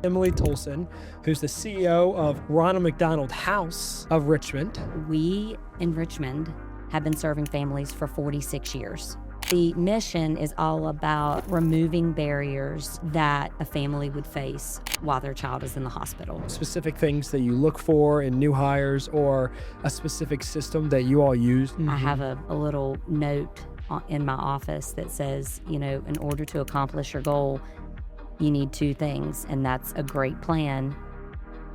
Emily Toalson, who's the CEO of Ronald McDonald House of Richmond. We in Richmond have been serving families for 46 years. The mission is all about removing barriers that a family would face while their child is in the hospital. Specific things that you look for in new hires or a specific system that you all use. I have a little note in my office that says, in order to accomplish your goal, you need two things, and that's a great plan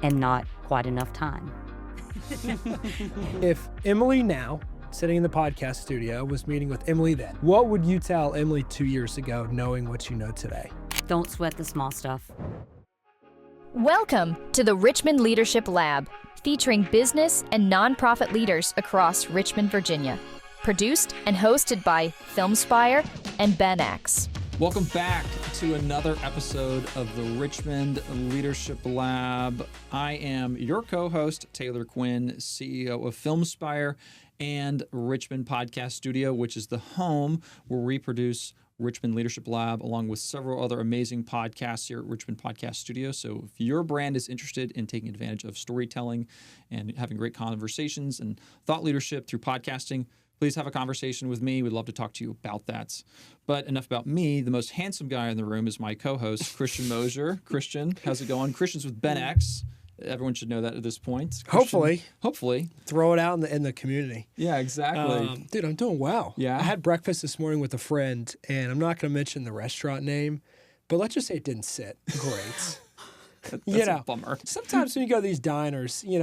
and not quite enough time. If Emily now, sitting in the podcast studio, was meeting with Emily then, what would you tell Emily 2 years ago, knowing what you know today? Don't sweat the small stuff. Welcome to the Richmond Leadership Lab, featuring business and nonprofit leaders across Richmond, Virginia. Produced and hosted by Filmspire and BenX. Welcome back to another episode of the Richmond Leadership Lab. I am your co-host, Taylor Quinn, CEO of Filmspire and Richmond Podcast Studio, which is the home where we produce Richmond Leadership Lab, along with several other amazing podcasts here at Richmond Podcast Studio. So if your brand is interested in taking advantage of storytelling and having great conversations and thought leadership through podcasting, please have a conversation with me. We'd love to talk to you about that. But enough about me. The most handsome guy in the room is my co-host, Christian Mosier. Christian, how's it going? Christian's with BenX. Everyone should know that at this point. Christian, Hopefully. Throw it out in the community. Yeah, exactly. Dude, I'm doing well. Yeah? I had breakfast this morning with a friend, and I'm not going to mention the restaurant name, but let's just say it didn't sit great. That's a bummer. Sometimes when you go to these diners, you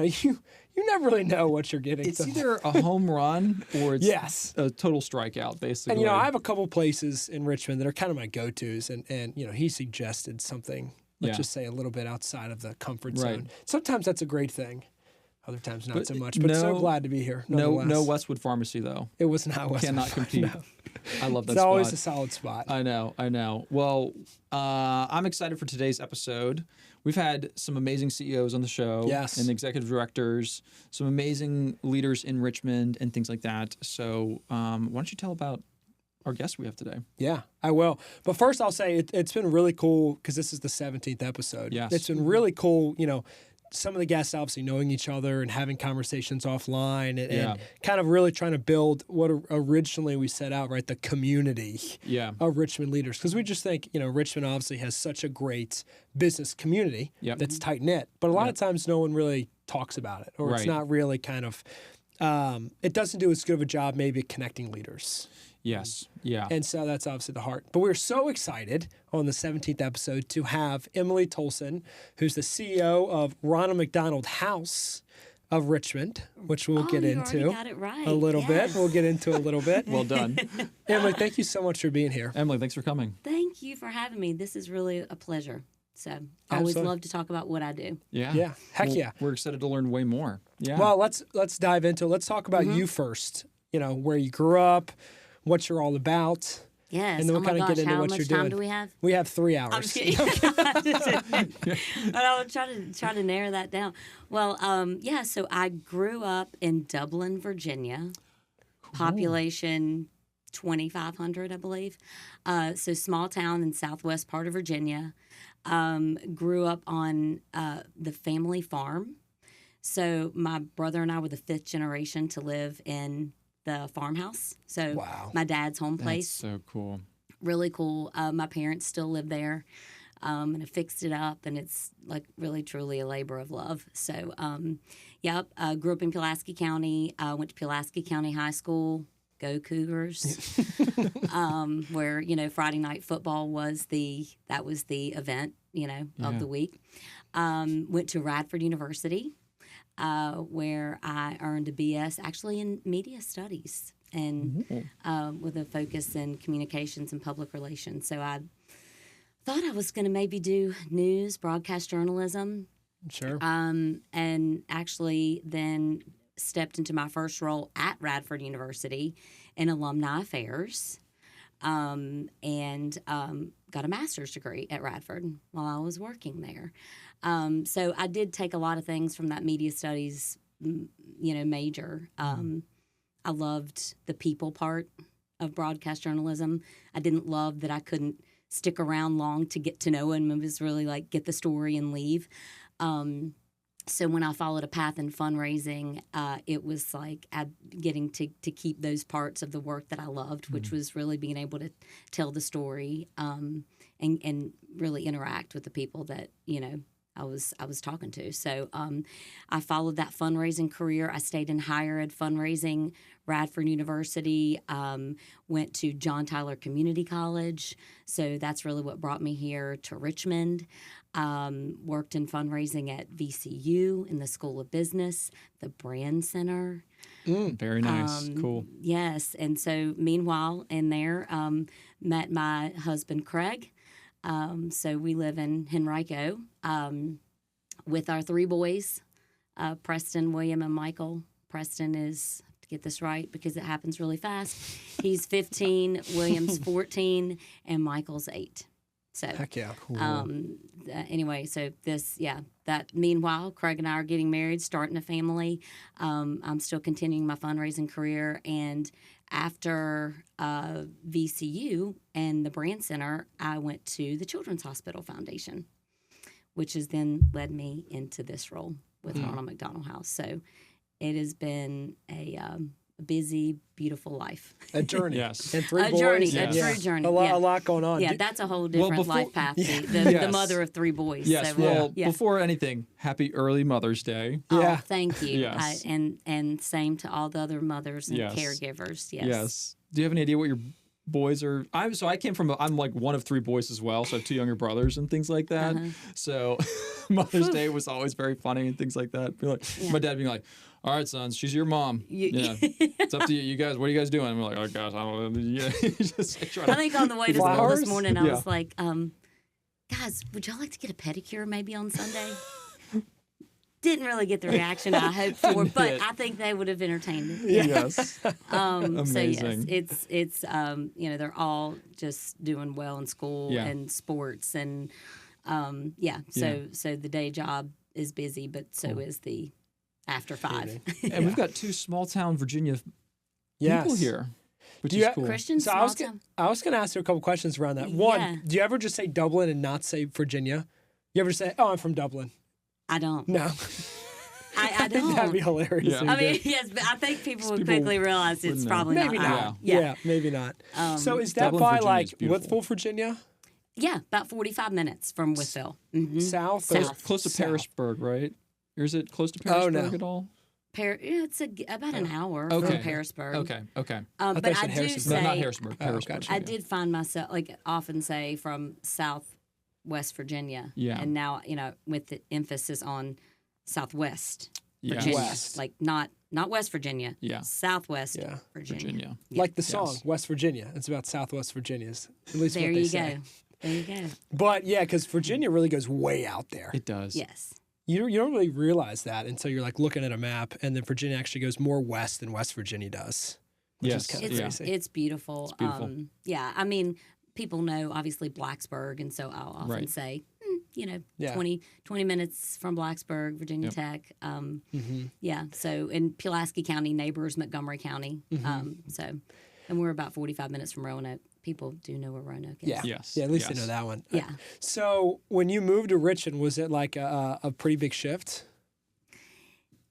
never really know what you're getting. It's either a home run or it's a total strikeout, basically. And, I have a couple places in Richmond that are kind of my go-tos, and he suggested something, let's just say a little bit outside of the comfort zone. Sometimes that's a great thing. Other times not so much. But so glad to be here. No Westwood Pharmacy, though. It was not Westwood. Cannot compete. No. I love that It's spot. always a solid spot. I know. Well, I'm excited for today's episode. We've had some amazing CEOs on the show. Yes. And executive directors, some amazing leaders in Richmond and things like that. So why don't you tell about our guest we have today? Yeah, I will. But first I'll say it's been really cool because this is the 17th episode. Yes. It's been really cool, some of the guests obviously knowing each other and having conversations offline and kind of really trying to build what originally we set out, right? The community of Richmond leaders. Because we just think, Richmond obviously has such a great business community that's tight-knit. But a lot of times no one really talks about it or it's not really kind of, it doesn't do as good of a job maybe at connecting leaders. Yes. Yeah. And so that's obviously the heart. But we're so excited on the 17th episode to have Emily Toalson, who's the CEO of Ronald McDonald House of Richmond, which we'll get into got it right. a little bit. We'll get into a little bit. Well done. Emily, thank you so much for being here. Emily, thanks for coming. Thank you for having me. This is really a pleasure. So I always love to talk about what I do. Yeah. Yeah. Heck yeah. We're excited to learn way more. Yeah. Well, let's dive into it. Let's talk about you first. Where you grew up, what you're all about. Yes. And then we'll kind of get into how what much you're doing. time do we have? We have 3 hours. I'm just kidding. I'll try to narrow that down. Well, so I grew up in Dublin, Virginia. Population 2,500, I believe. So small town in southwest part of Virginia. Grew up on the family farm. So my brother and I were the 5th generation to live in the farmhouse. So my dad's home place. That's so cool. Really cool. My parents still live there and have fixed it up, and it's like really, truly a labor of love. So, grew up in Pulaski County. Went to Pulaski County High School. Go Cougars. Where, Friday night football was the event, of the week. Went to Radford University. Where I earned a BS actually in media studies and with a focus in communications and public relations. So I thought I was going to maybe do news, broadcast journalism. Sure. And actually then stepped into my first role at Radford University in alumni affairs. And got a master's degree at Radford while I was working there. So I did take a lot of things from that media studies, major. I loved the people part of broadcast journalism. I didn't love that I couldn't stick around long to get to know him. It was really like get the story and leave. So when I followed a path in fundraising, it was like getting to keep those parts of the work that I loved, which was really being able to tell the story and really interact with the people that, I was talking to. So I followed that fundraising career. I stayed in higher ed fundraising, Radford University, went to John Tyler Community College. So that's really what brought me here to Richmond. Worked in fundraising at VCU in the School of Business, the Brand Center. Very nice. Cool. Yes. And so meanwhile in there, met my husband, Craig. So we live in Henrico with our 3 boys, Preston, William, and Michael. Preston is, to get this right because it happens really fast, he's 15, William's 14, and Michael's 8. So, heck yeah. Cool. Anyway, so that meanwhile, Craig and I are getting married, starting a family. I'm still continuing my fundraising career. And after VCU and the Brand Center, I went to the Children's Hospital Foundation, which has then led me into this role with Ronald McDonald House. So it has been a busy, beautiful life. A journey. Yes. And 3 a boys. Journey, Yeah. a true journey. A lot going on. Yeah, that's a whole different life path. Yes. The mother of 3 boys. Yes. So, before anything, happy early Mother's Day. Yeah. Oh, thank you. Yes. And same to all the other mothers and caregivers. Yes. Yes. Do you have any idea what your boys are? I'm like one of 3 boys as well, so I have 2 younger brothers and things like that. So Mother's Day was always very funny and things like that. My dad being like, "All right, sons, she's your mom. It's up to you. You guys, what are you guys doing?" I'm like, "Oh gosh, I don't know." Yeah, I think on the way to school this morning, I was like, "Guys, would y'all like to get a pedicure maybe on Sunday?" Didn't really get the reaction I hoped for, but I think they would have entertained it. Yes. Amazing. So yes, it's they're all just doing well in school and sports and so the day job is busy, but so is the after 5. And we've got 2 small town Virginia people here, which is cool. Christian, So I was going to ask you a couple questions around that. One, do you ever just say Dublin and not say Virginia? You ever say, "Oh, I'm from Dublin"? I don't. No. I don't. That'd be hilarious. Yeah. I mean, yes, but I think people would quickly realize it's probably maybe not. Yeah, maybe not. So is that Dublin, by Virginia like is beautiful. Wytheville, Virginia? Yeah, about 45 minutes from Wytheville. South? Close to Parisburg, right? Or is it close to Parisburg at all? It's about an hour from Parisburg. Okay. But I do say, no, not Harrisburg. Parisburg. I did find myself, often say from Southwest Virginia. Yeah. And now, with the emphasis on Southwest Yes. Virginia. West. Like not West Virginia. Yeah. Southwest Virginia. Yeah. Like the song, West Virginia. It's about Southwest Virginia's. At least There what they you say. go. There you go. But yeah, because Virginia really goes way out there. It does. Yes. You don't really realize that until you're like looking at a map, and then Virginia actually goes more west than West Virginia does. Which is kind of crazy. It's beautiful. It's beautiful. I mean, people know obviously Blacksburg, and so I'll often say, 20 minutes from Blacksburg, Virginia Tech. Yeah. So in Pulaski County, neighbors Montgomery County. And we're about 45 minutes from Roanoke. People do know where Roanoke is. Yeah. Yes. Yeah, at least they know that one. Yeah. So when you moved to Richmond, was it like a pretty big shift?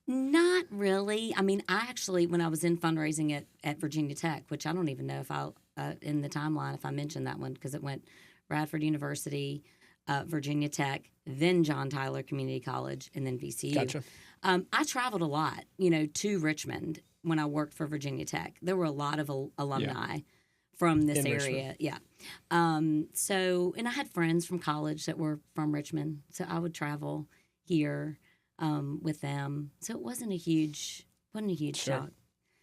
Not really. I mean, I actually, when I was in fundraising at Virginia Tech, which I don't even know if I'll, in the timeline, if I mentioned that one, because it went Radford University, Virginia Tech, then John Tyler Community College, and then VCU. Gotcha. I traveled a lot, to Richmond when I worked for Virginia Tech. There were a lot of alumni from this area. Yeah. So, and I had friends from college that were from Richmond, so I would travel here with them. So it wasn't a huge shock.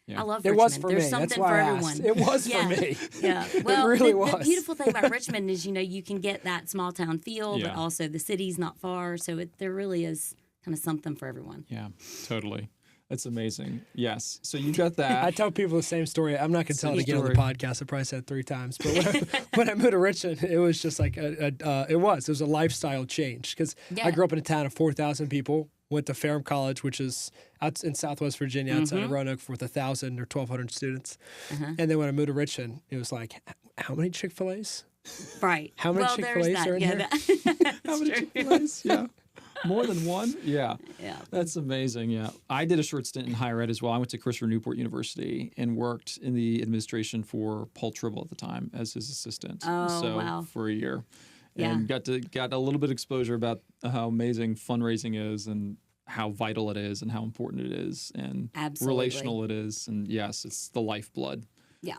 Yeah. I love Richmond. It was for There's me. something That's why for I everyone. asked. It was for me. Yeah. Well, it really the was. beautiful thing about Richmond is, you can get that small town feel, but Yeah. also the city's not far. So there really is kind of something for everyone. Yeah, totally. That's amazing. Yes. So you got that. I tell people the same story. I'm not going to tell it again on the podcast. I probably said it 3 times. But when I moved to Richmond, it was just like it was a lifestyle change because I grew up in a town of 4,000 people. Went to Ferrum College, which is out in Southwest Virginia, outside of Roanoke, with 1,000 or 1,200 students. And then when I moved to Richmond, it was like, how many Chick-fil-A's? Right. How many Chick-fil-A's are in here? How many Chick-fil-A's? Yeah. More than one? Yeah. Yeah. That's amazing. Yeah. I did a short stint in higher ed as well. I went to Christian Newport University and worked in the administration for Paul Tribble at the time as his assistant. Wow. For a year. Yeah. And got a little bit of exposure about how amazing fundraising is and how vital it is and how important it is and Absolutely. relational it is. And yes, it's the lifeblood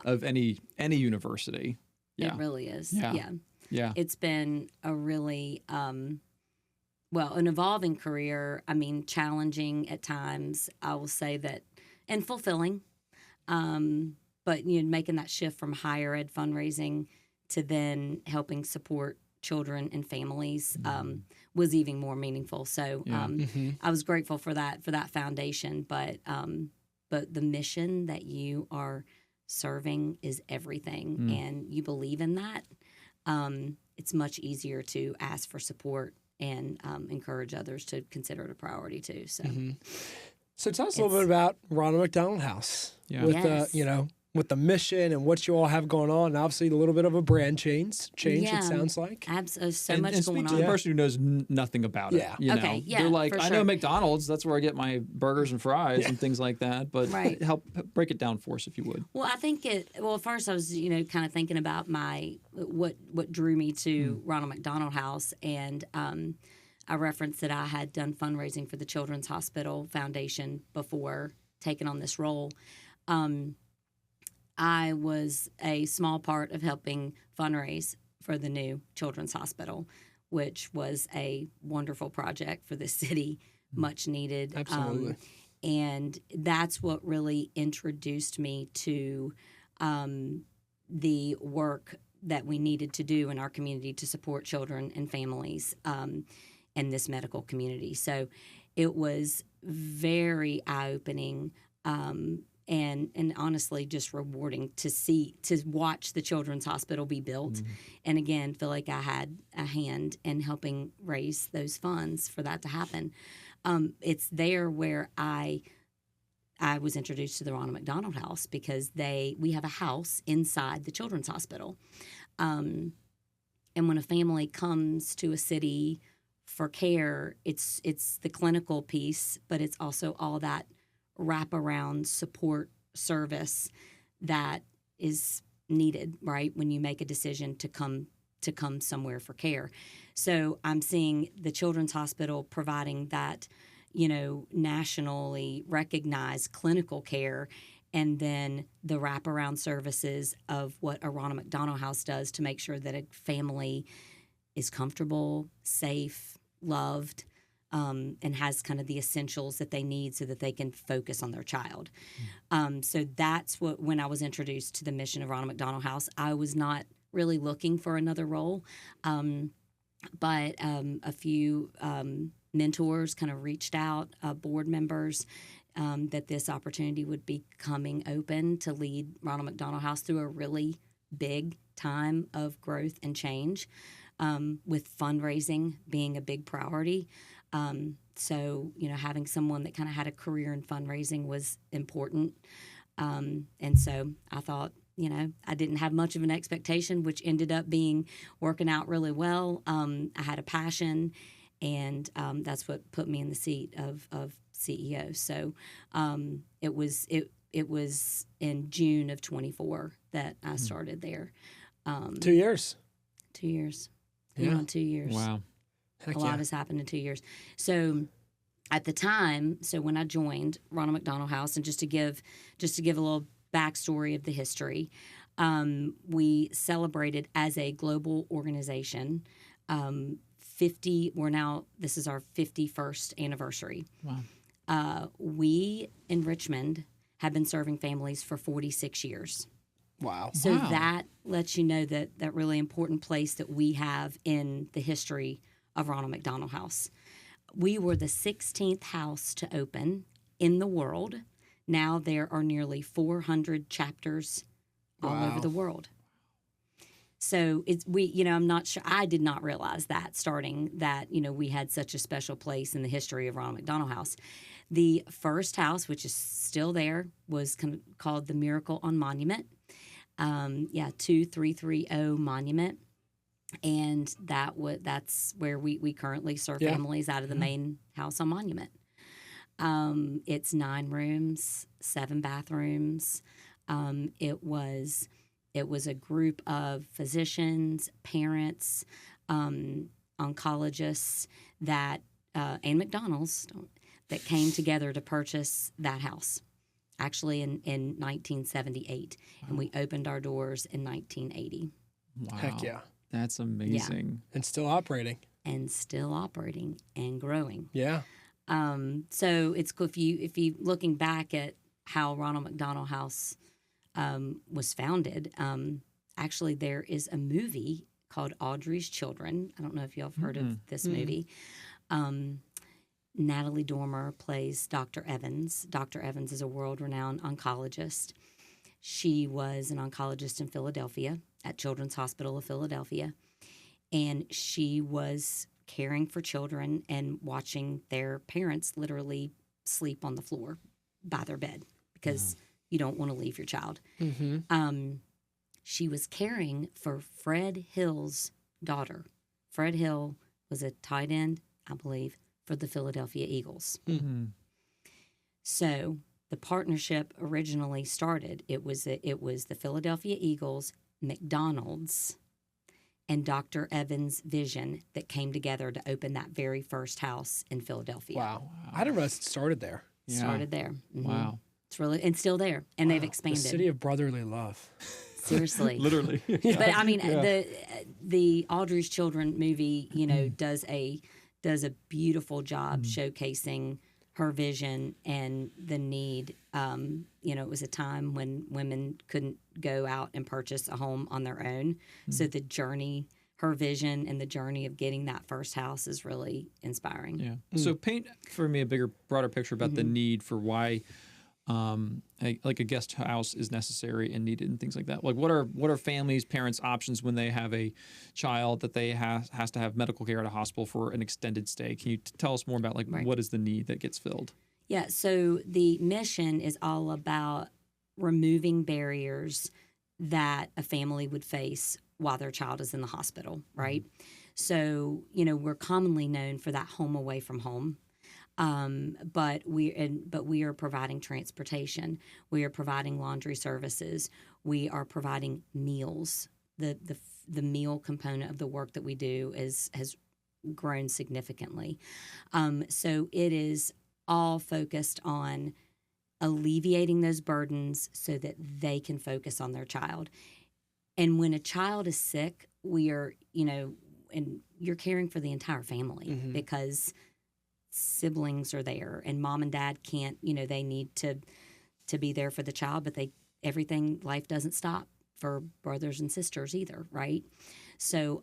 of any university. Yeah. It really is. Yeah. Yeah. It's been a really, an evolving career. I mean, challenging at times, I will say that, and fulfilling. But, making that shift from higher ed fundraising to then helping support children and families was even more meaningful. So I was grateful for that foundation. But the mission that you are serving is everything, and you believe in that. It's much easier to ask for support and encourage others to consider it a priority too. So, so tell us a little bit about Ronald McDonald House with the mission and what you all have going on. And obviously, a little bit of a brand change. It sounds like absolutely much and going on. speak to the person who knows nothing about it. Okay. Yeah. They're like, for I sure. know McDonald's. That's where I get my burgers and fries and things like that. But help break it down for us, if you would. Well, I think first I was kind of thinking about what drew me to Ronald McDonald House, and I referenced that I had done fundraising for the Children's Hospital Foundation before taking on this role. I was a small part of helping fundraise for the new Children's Hospital, which was a wonderful project for the city, much needed. Absolutely. And that's what really introduced me to the work that we needed to do in our community to support children and families in this medical community. So it was very eye-opening and honestly just rewarding to watch the Children's Hospital be built, and again feel like I had a hand in helping raise those funds for that to happen. It's there where I was introduced to the Ronald McDonald House because we have a house inside the Children's Hospital, and when a family comes to a city for care, it's the clinical piece, but it's also all that wraparound support service that is needed, right, when you make a decision to come somewhere for care. So I'm seeing the Children's Hospital providing that, nationally recognized clinical care, and then the wraparound services of what a Ronald McDonald House does to make sure that a family is comfortable, safe, loved, and has kind of the essentials that they need so that they can focus on their child. So that's when I was introduced to the mission of Ronald McDonald House, I was not really looking for another role, but a few mentors kind of reached out, board members, that this opportunity would be coming open to lead Ronald McDonald House through a really big time of growth and change, with fundraising being a big priority. So, having someone that kind of had a career in fundraising was important. And so I thought, I didn't have much of an expectation, which ended up working out really well. I had a passion, and that's what put me in the seat of CEO. So it was in June of 24 that I started there. 2 years. 2 years. Yeah. 2 years. Wow. Heck a lot has happened in 2 years. So at the time, when I joined Ronald McDonald House, and just to give a little backstory of the history, we celebrated as a global organization 50. This is our 51st anniversary. Wow. We in Richmond have been serving families for 46 years. Wow. So that lets you know that really important place that we have in the history of Ronald McDonald House. We were the 16th house to open in the world. Now there are nearly 400 chapters all over the world. So I'm not sure. I did not realize that starting that, we had such a special place in the history of Ronald McDonald House. The first house, which is still there, was called the Miracle on Monument. 2330 Monument. And that's where we currently serve families out of the main house on Monument. It's 9 rooms, 7 bathrooms. It was a group of physicians, parents, oncologists and McDonald's that came together to purchase that house. Actually, in 1978, and we opened our doors in 1980. Wow. Heck yeah. That's amazing. And still operating. And still operating and growing. Yeah. So it's cool if you looking back at how Ronald McDonald House was founded. Actually, there is a movie called Audrey's Children. I don't know if y'all have heard of this movie. Natalie Dormer plays Dr. Evans. Dr. Evans is a world-renowned oncologist. She was an oncologist in Philadelphia at Children's Hospital of Philadelphia, and she was caring for children and watching their parents literally sleep on the floor by their bed because you don't want to leave your child. She was caring for Fred Hill's daughter. Fred Hill was a tight end, I believe, for the Philadelphia Eagles. So the partnership originally started. It was the Philadelphia Eagles, McDonald's, and Dr. Evans' vision that came together to open that very first house in Philadelphia. Wow. I didn't realize it started there. Started there. Wow. It's really, and still there. And they've expanded. The city of brotherly love. Seriously. Literally. But I mean, the Audrey's Children movie, does a beautiful job showcasing her vision and the need. It was a time when women couldn't go out and purchase a home on their own. So the journey, her vision and the journey of getting that first house is really inspiring. Yeah. So paint for me a broader picture about the need for why a guest house is necessary and needed and things like that. Like what are families, parents' options when they have a child that they has to have medical care at a hospital for an extended stay? Can you tell us more about what is the need that gets filled? Yeah, so the mission is all about removing barriers that a family would face while their child is in the hospital, right? So, we're commonly known for that home away from home. But we are providing transportation. We are providing laundry services. We are providing meals. The meal component of the work that we do has grown significantly. So it is all focused on alleviating those burdens so that they can focus on their child. And when a child is sick, we are, and you're caring for the entire family because siblings are there and mom and dad can't, they need to be there for the child, but life doesn't stop for brothers and sisters either, right? So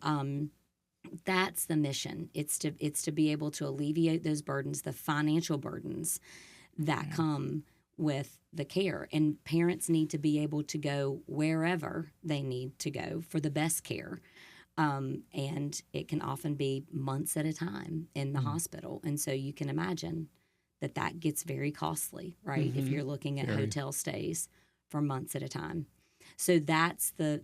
that's the mission. It's to be able to alleviate those burdens, the financial burdens that come with the care. And parents need to be able to go wherever they need to go for the best care. And it can often be months at a time in the hospital. And so you can imagine that gets very costly, right? If you're looking at hotel stays for months at a time. So that's the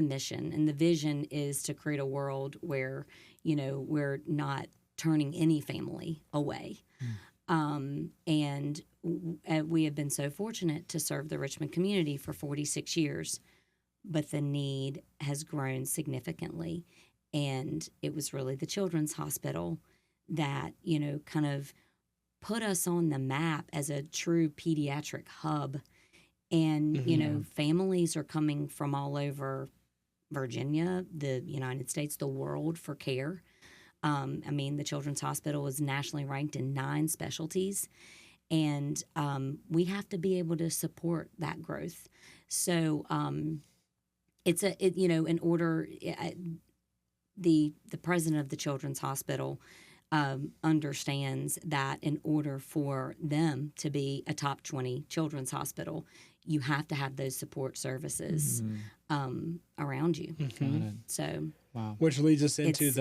mission. And the vision is to create a world where, we're not turning any family away. And we have been so fortunate to serve the Richmond community for 46 years. But the need has grown significantly. And it was really the Children's Hospital that, kind of put us on the map as a true pediatric hub. And, families are coming from all over Virginia, the United States, the world for care. The Children's Hospital is nationally ranked in 9 specialties. And we have to be able to support that growth. So, in order, the president of the Children's Hospital understands that in order for them to be a top 20 children's hospital, you have to have those support services around you. So, wow. Which leads us into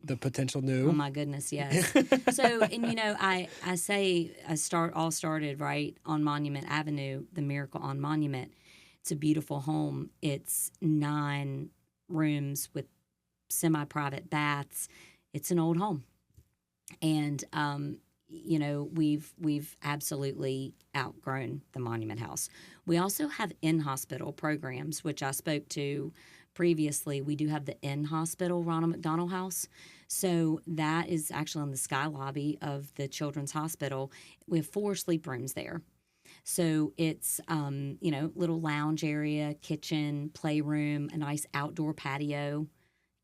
the potential new. Oh my goodness, yes. So, and I started right on Monument Avenue, the Miracle on Monument. It's a beautiful home. It's 9 rooms with semi-private baths. It's an old home. And, we've absolutely outgrown the Monument House. We also have in-hospital programs, which I spoke to previously. We do have the in-hospital Ronald McDonald House. So that is actually in the sky lobby of the Children's Hospital. We have 4 sleep rooms there. So it's, little lounge area, kitchen, playroom, a nice outdoor patio. You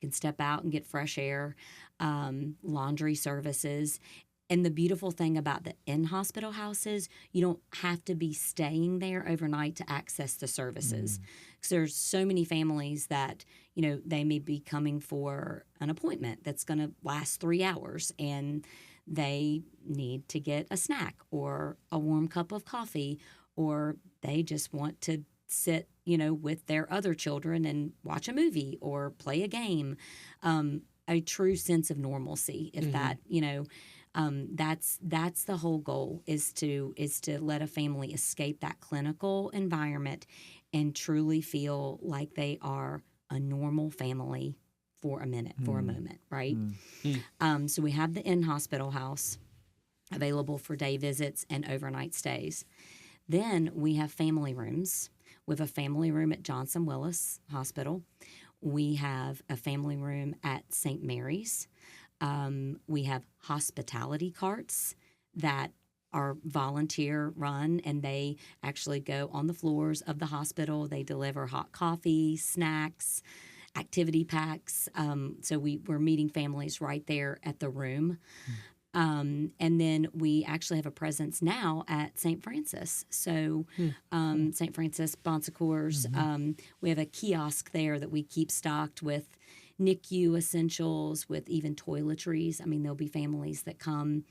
can step out and get fresh air, laundry services. And the beautiful thing about the in-hospital houses, you don't have to be staying there overnight to access the services. Because there's so many families that, they may be coming for an appointment that's going to last 3 hours, and they need to get a snack or a warm cup of coffee, or they just want to sit, with their other children and watch a movie or play a game. A true sense of normalcy, if that, that's the whole goal, is to let a family escape that clinical environment and truly feel like they are a normal family for a moment, right? So we have the in-hospital house available for day visits and overnight stays. Then we have family rooms. We have a family room at Johnson Willis Hospital. We have a family room at St. Mary's. We have hospitality carts that are volunteer run, and they actually go on the floors of the hospital. They deliver hot coffee, snacks, activity packs. So we're meeting families right there at the room. And then we actually have a presence now at St. Francis. So St. Francis Bon Secours, we have a kiosk there that we keep stocked with NICU essentials, with even toiletries. I mean, there'll be families that come,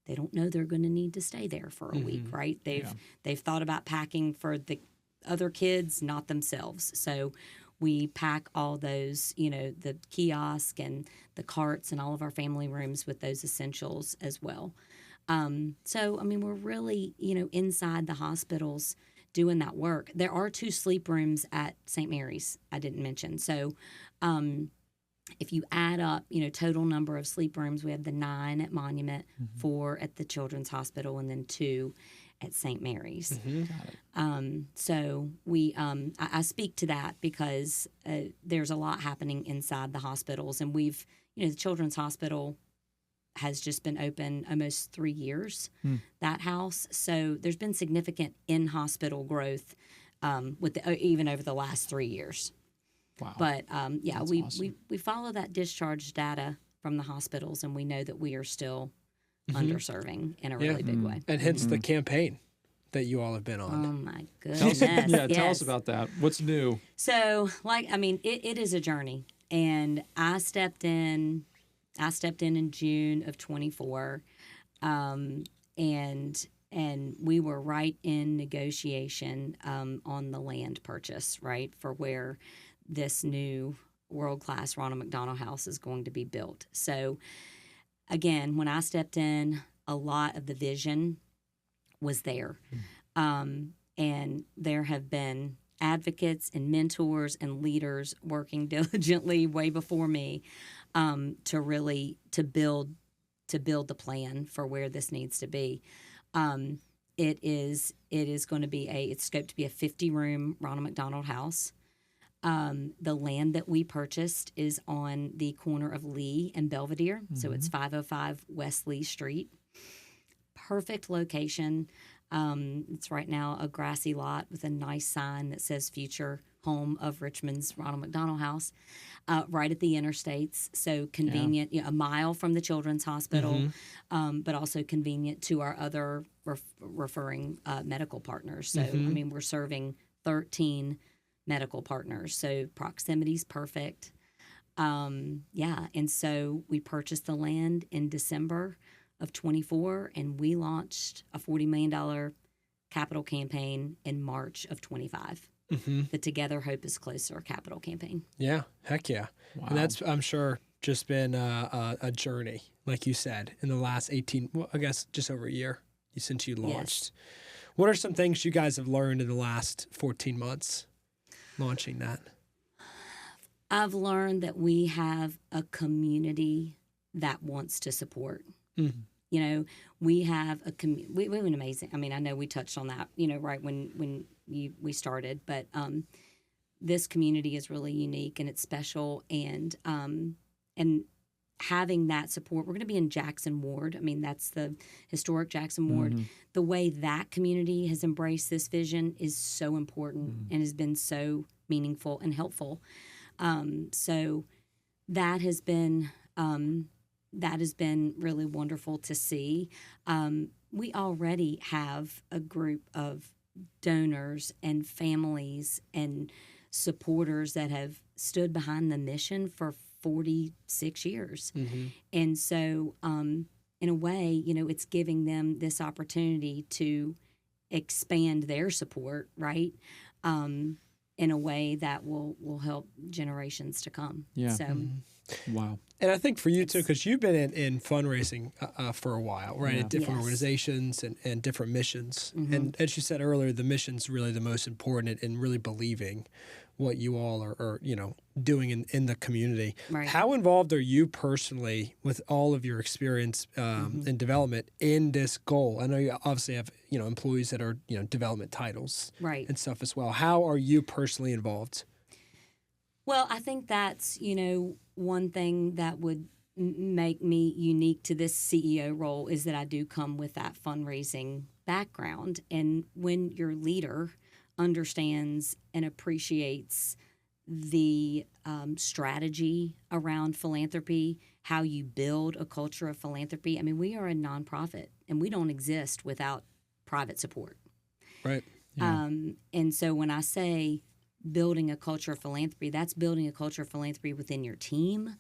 they don't know they're going to need to stay there for a week, right? They've thought about packing for the other kids, not themselves. So we pack all those, the kiosk and the carts and all of our family rooms with those essentials as well. So, I mean, we're really, inside the hospitals doing that work. There are 2 sleep rooms at St. Mary's I didn't mention. So if you add up, total number of sleep rooms, we have the 9 at Monument, 4 at the Children's Hospital, and then 2 at St. Mary's. So we, I speak to that because there's a lot happening inside the hospitals, and we've, the Children's Hospital has just been open almost 3 years, that house. So there's been significant in-hospital growth even over the last 3 years. Wow. But we, awesome. we follow that discharge data from the hospitals, and we know that we are still underserving in a really big way. And hence the campaign that you all have been on. Oh my goodness. Yes. Tell us about that. What's new? So, it is a journey. And I stepped in in June of 24. And we were right in negotiation on the land purchase, right, for where this new world-class Ronald McDonald House is going to be built. So, again, when I stepped in, a lot of the vision was there. And there have been advocates and mentors and leaders working diligently way before me to build the plan for where this needs to be. It is going to be it's scoped to be a 50-room Ronald McDonald House. The land that we purchased is on the corner of Lee and Belvedere, so it's 505 West Lee Street. Perfect location. It's right now a grassy lot with a nice sign that says future home of Richmond's Ronald McDonald House, right at the interstates. So convenient, a mile from the Children's Hospital, but also convenient to our other referring medical partners. So, we're serving 13 medical partners. So proximity's perfect. And so we purchased the land in December of 24, and we launched a $40 million capital campaign in March of 25. The Together Hope is Closer capital campaign. Yeah, heck yeah. Wow. And that's, I'm sure, just been a journey, like you said, in the last 18, well, I guess just over a year since you launched. Yes. What are some things you guys have learned in the last 14 months launching that? I've learned that we have a community that wants to support. Mm-hmm. You know, we have we have an amazing. I mean, I know we touched on that, you know, right when we started, but this community is really unique and it's special, and having that support. We're going to be in Jackson Ward. I mean, that's the historic Jackson Ward. Mm-hmm. The way that community has embraced this vision is so important and has been so meaningful and helpful. So that has been really wonderful to see. We already have a group of donors and families and supporters that have stood behind the mission for 46 years. Mm-hmm. And so, in a way, you know, it's giving them this opportunity to expand their support, right? In a way that will help generations to come. Yeah. So, wow. And I think for you too, because you've been in fundraising for a while, right? At different organizations and different missions. Mm-hmm. And as you said earlier, the mission's really the most important in really believing what you all are you know, doing in the community. Right. How involved are you personally with all of your experience in development in this goal? I know you obviously have, you know, employees that are, you know, development titles and stuff as well. How are you personally involved? Well, I think that's, you know, one thing that would make me unique to this CEO role is that I do come with that fundraising background. And when your leader understands and appreciates the strategy around philanthropy, how you build a culture of philanthropy. I mean, we are a nonprofit, and we don't exist without private support. Right. Yeah. And so when I say building a culture of philanthropy, that's building a culture of philanthropy within your team.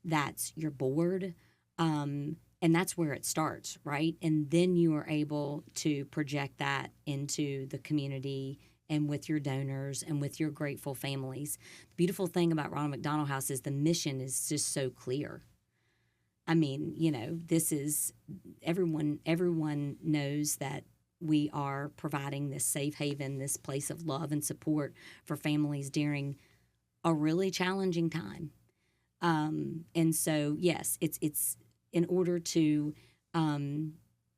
That's your board. And that's where it starts, right? And then you are able to project that into the community and with your donors and with your grateful families. The beautiful thing about Ronald McDonald House is the mission is just so clear. I mean, you know, this is everyone knows that we are providing this safe haven, this place of love and support for families during a really challenging time. And so, yes, it's in order to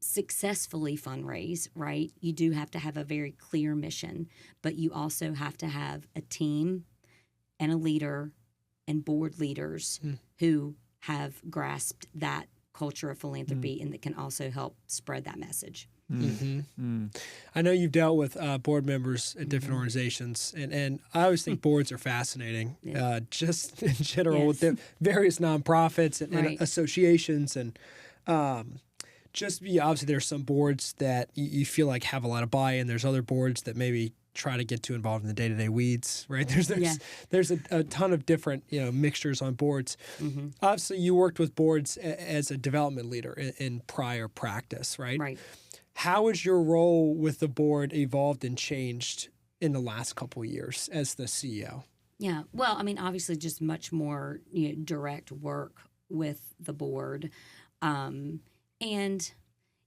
successfully fundraise, right, you do have to have a very clear mission, but you also have to have a team and a leader and board leaders who have grasped that culture of philanthropy and that can also help spread that message. I know you've dealt with board members at different organizations, and I always think boards are fascinating, just in general, with the various nonprofits and associations, and obviously there's some boards that you feel like have a lot of buy-in. There's other boards that maybe try to get too involved in the day-to-day weeds, right? There's a ton of different, you know, mixtures on boards. Mm-hmm. Obviously, you worked with boards as a development leader in prior practice, right? Right. How has your role with the board evolved and changed in the last couple of years as the CEO? Yeah, well, I mean, obviously just much more, you know, direct work with the board. And,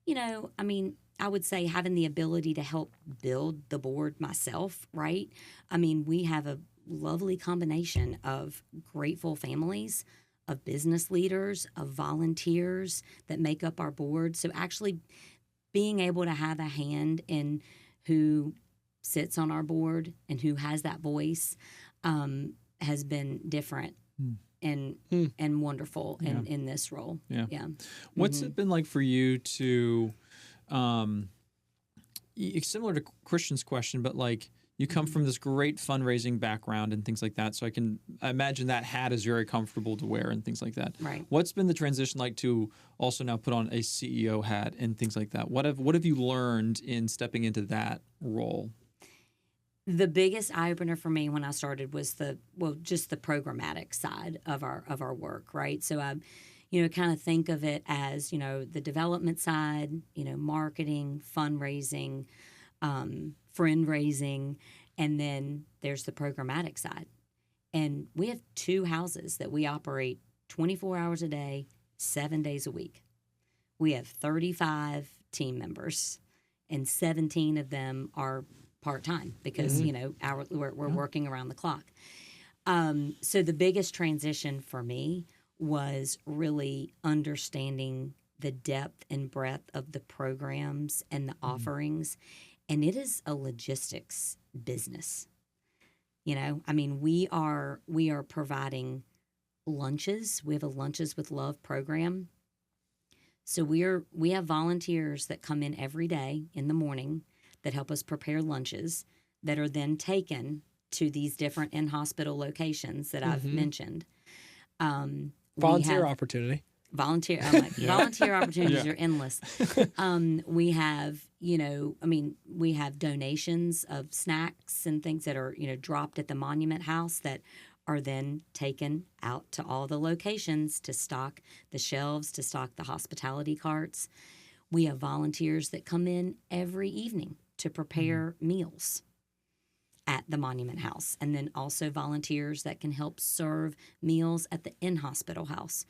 you know, I mean, I would say having the ability to help build the board myself, right? I mean, we have a lovely combination of grateful families, of business leaders, of volunteers that make up our board. So actually being able to have a hand in who sits on our board and who has that voice has been different and wonderful in this role. Yeah. What's it been like for you to, similar to Christian's question, but like you come from this great fundraising background and things like that, so I imagine that hat is very comfortable to wear and things like that. Right. What's been the transition like to also now put on a CEO hat and things like that? What have you learned in stepping into that role? The biggest eye opener for me when I started was just the programmatic side of our work, right? So I, you know, kind of think of it as, you know, the development side, you know, marketing, fundraising, friend raising, and then there's the programmatic side. And we have 2 houses that we operate 24 hours a day, 7 days a week. We have 35 team members, and 17 of them are part-time because, you know, we're working around the clock. So the biggest transition for me was really understanding the depth and breadth of the programs and the offerings. And it is a logistics business. I mean, we are providing lunches. We have a Lunches with Love program. So we have volunteers that come in every day in the morning that help us prepare lunches that are then taken to these different in-hospital locations that I've mentioned. Volunteer opportunity. Volunteer opportunities are endless. We have, we have donations of snacks and things that are, dropped at the Monument House that are then taken out to all the locations to stock the shelves, to stock the hospitality carts. We have volunteers that come in every evening to prepare meals at the Monument House, and then also volunteers that can help serve meals at the in-hospital house.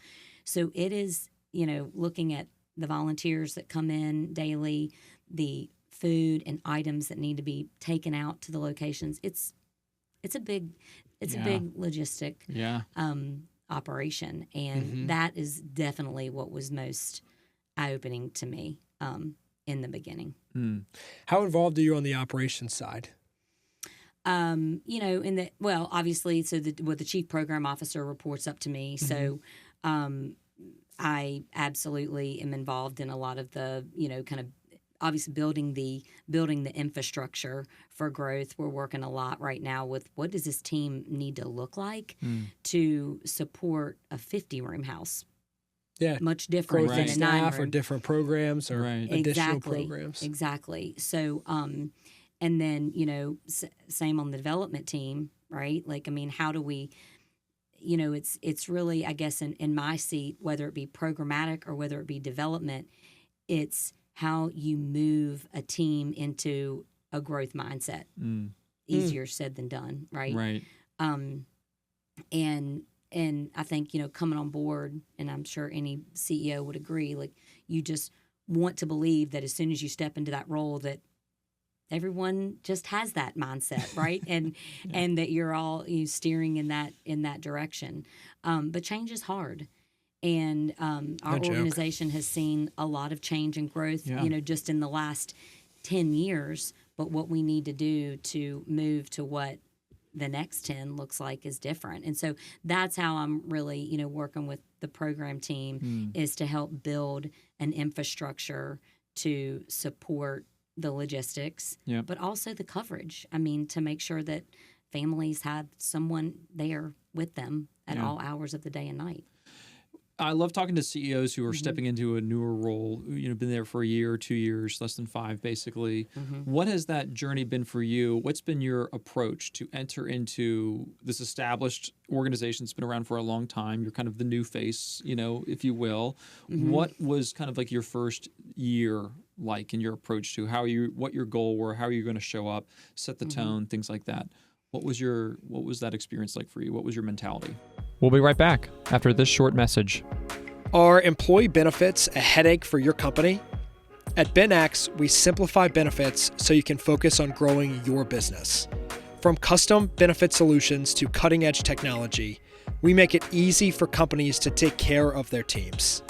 So it is, looking at the volunteers that come in daily, the food and items that need to be taken out to the locations. It's a big logistic operation, and that is definitely what was most eye-opening to me in the beginning. How involved are you on the operations side? Obviously, so the chief program officer reports up to me. So I absolutely am involved in a lot of the, kind of obviously building the infrastructure for growth. We're working a lot right now with what does this team need to look like to support a 50-room house. Yeah, much different than a 9-room. Staff or different programs or additional programs. Exactly. So, and then, same on the development team, right? Like, I mean, how do we, it's really, I guess, in my seat, whether it be programmatic or whether it be development, it's how you move a team into a growth mindset. Easier said than done, right? Right. And I think, coming on board, and I'm sure any CEO would agree, like, you just want to believe that as soon as you step into that role that everyone just has that mindset, right? And and that you're all steering in that direction. But change is hard. And our organization has seen a lot of change and growth, just in the last 10 years. But what we need to do to move to what the next 10 looks like is different. And so that's how I'm really, working with the program team is to help build an infrastructure to support the logistics, but also the coverage. I mean, to make sure that families have someone there with them at all hours of the day and night. I love talking to CEOs who are stepping into a newer role, been there for a year or 2 years, less than 5, basically. What has that journey been for you? What's been your approach to enter into this established organization that's been around for a long time? You're kind of the new face, if you will. What was kind of like your first year like in your approach to what your goal were, how are you going to show up, set the tone, things like that? What was that experience like for you? What was your mentality? We'll be right back after this short message. Are employee benefits a headache for your company? At BenX, we simplify benefits so you can focus on growing your business. From custom benefit solutions to cutting-edge technology, we make it easy for companies to take care of their teams.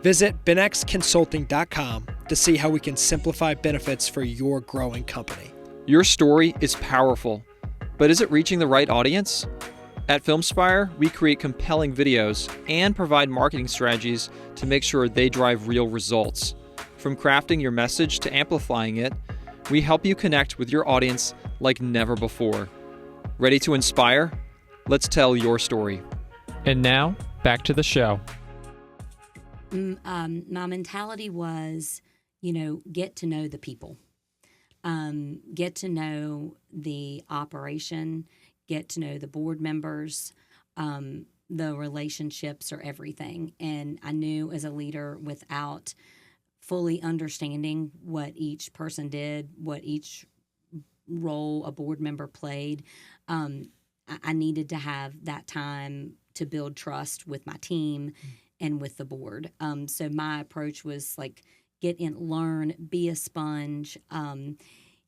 Visit BenXConsulting.com to see how we can simplify benefits for your growing company. Your story is powerful, but is it reaching the right audience? At Filmspire, we create compelling videos and provide marketing strategies to make sure they drive real results. From crafting your message to amplifying it, we help you connect with your audience like never before. Ready to inspire? Let's tell your story. And now, back to the show. My mentality was, get to know the people. Get to know the operation, get to know the board members. The relationships are everything. And I knew as a leader, without fully understanding what each person did, what each role a board member played, I needed to have that time to build trust with my team and with the board. So my approach was like, get in, learn, be a sponge,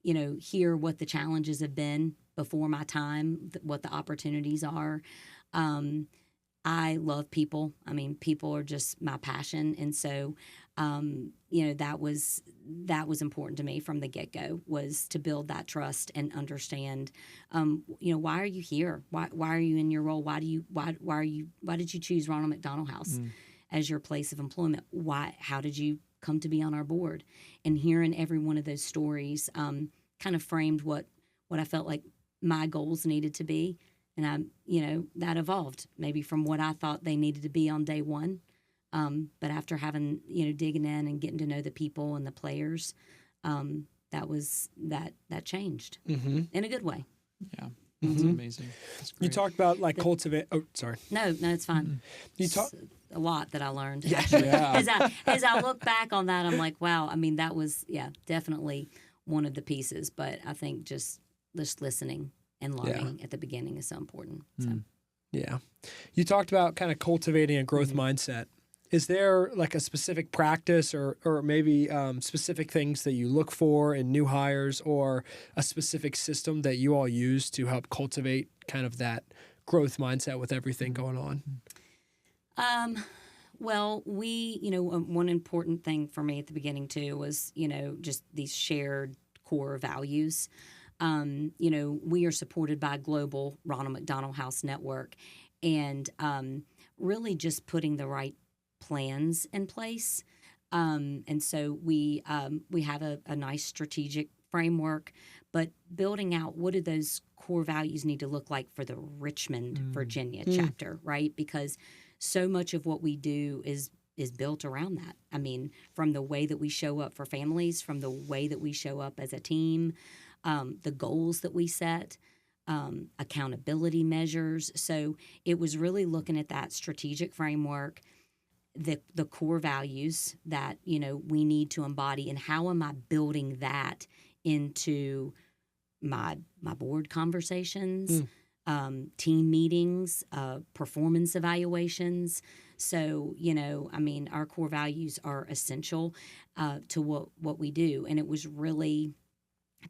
hear what the challenges have been before my time, what the opportunities are. I love people. I mean, people are just my passion. And so, that was important to me from the get-go, was to build that trust and understand, why are you here? Why are you in your role? Why did you choose Ronald McDonald House as your place of employment? How did you come to be on our board? And hearing every one of those stories kind of framed what I felt like my goals needed to be. And that evolved maybe from what I thought they needed to be on day one. But after having, digging in and getting to know the people and the players, that changed in a good way. Yeah. That's amazing. That's great. You talked about cultivate. Oh, sorry. No, it's fine. You talk a lot that I learned. Yeah. As I look back on that, I'm like, wow. I mean, that was definitely one of the pieces. But I think just listening and learning at the beginning is so important. So. Yeah. You talked about kind of cultivating a growth mindset. Is there like a specific practice or maybe specific things that you look for in new hires, or a specific system that you all use to help cultivate kind of that growth mindset with everything going on? Well, we, one important thing for me at the beginning too was, just these shared core values. We are supported by a global Ronald McDonald House network, and really just putting the right plans in place. And so we have a nice strategic framework, but building out what do those core values need to look like for the Richmond, Virginia chapter, right? Because so much of what we do is built around that. I mean, from the way that we show up for families, from the way that we show up as a team, the goals that we set, accountability measures. So it was really looking at that strategic framework, the core values that, we need to embody, and how am I building that into my board conversations, team meetings, performance evaluations. So, our core values are essential to what we do. And it was really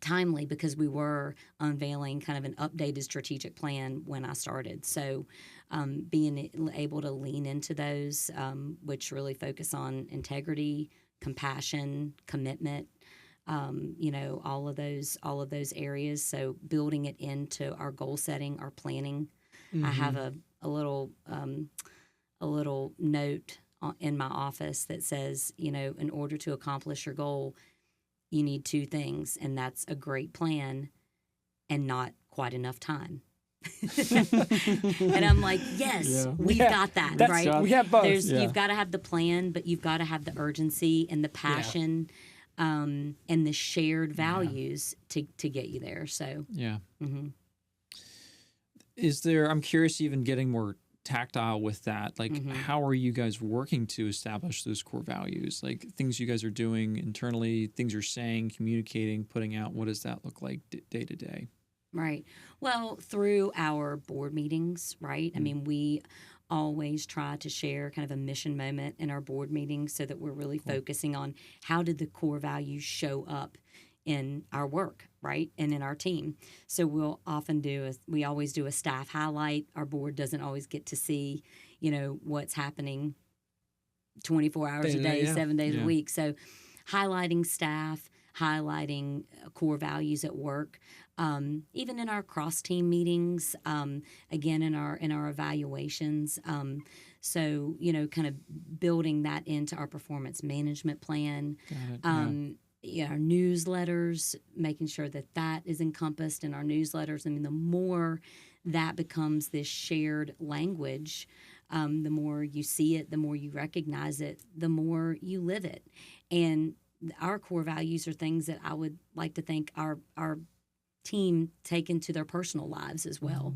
timely because we were unveiling kind of an updated strategic plan when I started. So being able to lean into those, which really focus on integrity, compassion, commitment, all of those areas. So building it into our goal setting, our planning. I have a little note in my office that says, in order to accomplish your goal, you need two things, and that's a great plan and not quite enough time. And I'm like, yes, we've got that, right? We have both. You've got to have the plan, but you've got to have the urgency and the passion and the shared values to get you there. So is there? I'm curious, even getting more tactile with that, like how are you guys working to establish those core values, like things you guys are doing internally, things you're saying, communicating, putting out? What does that look like day to day? Right. Well, through our board meetings, right? I mean, we always try to share kind of a mission moment in our board meetings so that we're really focusing on how did the core values show up in our work, right, and in our team. So we'll often we always do a staff highlight. Our board doesn't always get to see, what's happening 24 hours a day, 7 days a week. So highlighting staff, highlighting core values at work, even in our cross-team meetings, again, in our evaluations. So, kind of building that into our performance management plan. Got it, our newsletters, making sure that is encompassed in our newsletters. I mean, the more that becomes this shared language, the more you see it, the more you recognize it, the more you live it. And our core values are things that I would like to think our team take into their personal lives as well.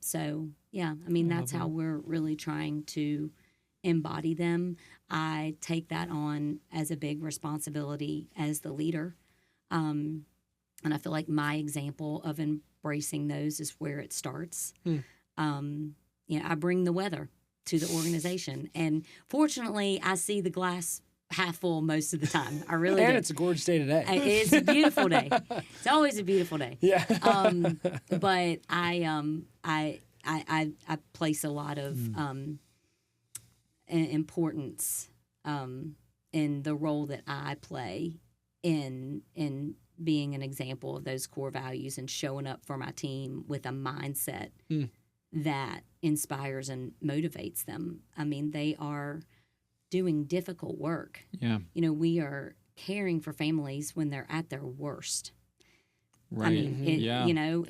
So, that's how we're really trying to embody them. I take that on as a big responsibility as the leader. And I feel like my example of embracing those is where it starts. I bring the weather to the organization. And fortunately, I see the glass half full most of the time. I really and do. It's a gorgeous day today. It's a beautiful day. It's always a beautiful day. Yeah. But I place a lot of importance in the role that I play in being an example of those core values and showing up for my team with a mindset that inspires and motivates them. I mean, they are doing difficult work. Yeah. You know, we are caring for families when they're at their worst. Right. I mean, you know,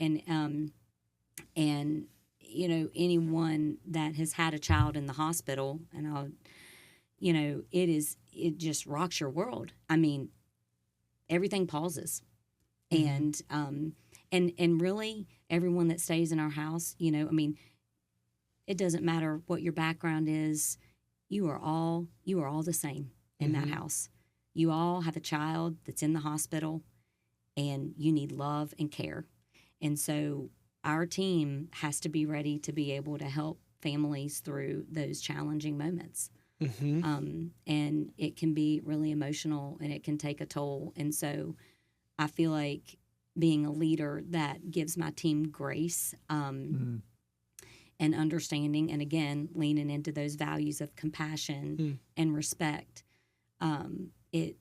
and you know, anyone that has had a child in the hospital, and you know, it just rocks your world. I mean, everything pauses, and really, everyone that stays in our house, you know, I mean, it doesn't matter what your background is. You are all the same in that house. You all have a child that's in the hospital, and you need love and care. And so our team has to be ready to be able to help families through those challenging moments. And it can be really emotional, and it can take a toll. And so I feel like being a leader that gives my team grace and understanding, and again, leaning into those values of compassion and respect, it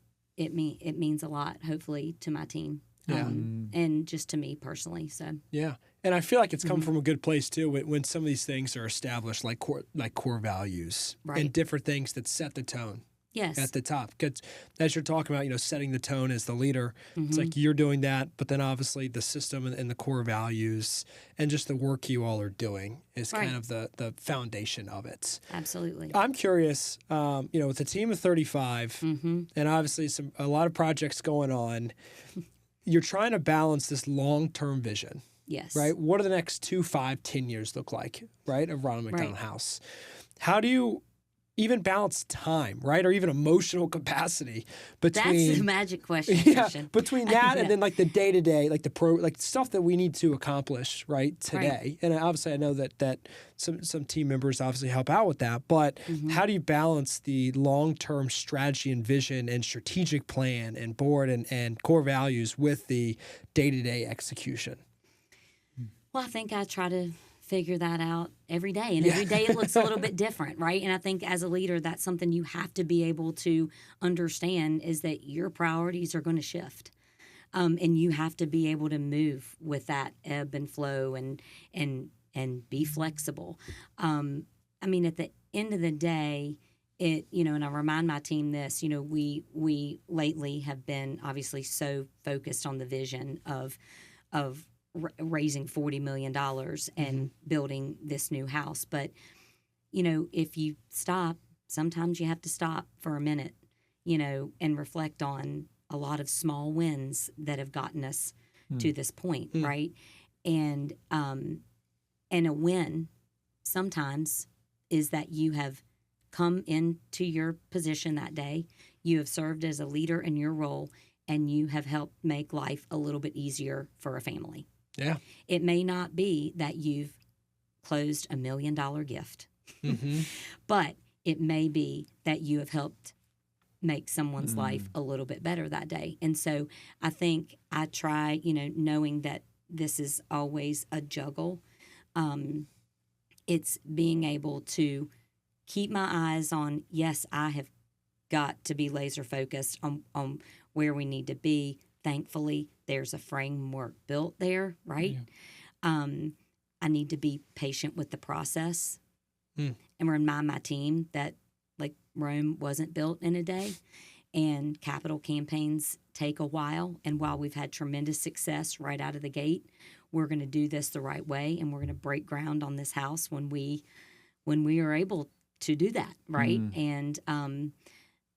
means a lot, hopefully, to my team. And just to me personally. So yeah, and I feel like it's come from a good place too. When some of these things are established, like core values and different things that set the tone. Yes, at the top. Because as you're talking about, you know, setting the tone as the leader, it's like you're doing that, but then obviously the system and the core values and just the work you all are doing is kind of the foundation of it. Absolutely. I'm curious, you know, with a team of 35 and obviously a lot of projects going on, you're trying to balance this long-term vision. Yes. Right? What do the next 2, 5, 10 years look like, right, of Ronald McDonald House? How do you even balance time, right, or even emotional capacity between... That's the magic question. Between that and then like the day-to-day, like like stuff that we need to accomplish, right, today. And obviously I know that some team members obviously help out with that, but how do you balance the long-term strategy and vision and strategic plan and board and core values with the day-to-day execution? Well, I think I try to figure that out every day. And every day it looks a little bit different, right? And I think as a leader, that's something you have to be able to understand, is that your priorities are going to shift. And you have to be able to move with that ebb and flow and be flexible. I mean, at the end of the day, you know, and I remind my team this, you know, we lately have been obviously so focused on the vision of raising $40 million and building this new house. But, you know, if you stop, sometimes you have to stop for a minute, you know, and reflect on a lot of small wins that have gotten us to this point, right? And a win sometimes is that you have come into your position that day, you have served as a leader in your role, and you have helped make life a little bit easier for a family. Yeah. It may not be that you've closed $1 million gift, but it may be that you have helped make someone's life a little bit better that day. And so I think I try, you know, knowing that this is always a juggle. It's being able to keep my eyes on, yes, I have got to be laser focused on where we need to be. Thankfully, there's a framework built there, right? Yeah. I need to be patient with the process and remind my team that, like, Rome wasn't built in a day, and capital campaigns take a while. And while we've had tremendous success right out of the gate, we're going to do this the right way, and we're going to break ground on this house when we are able to do that, right? And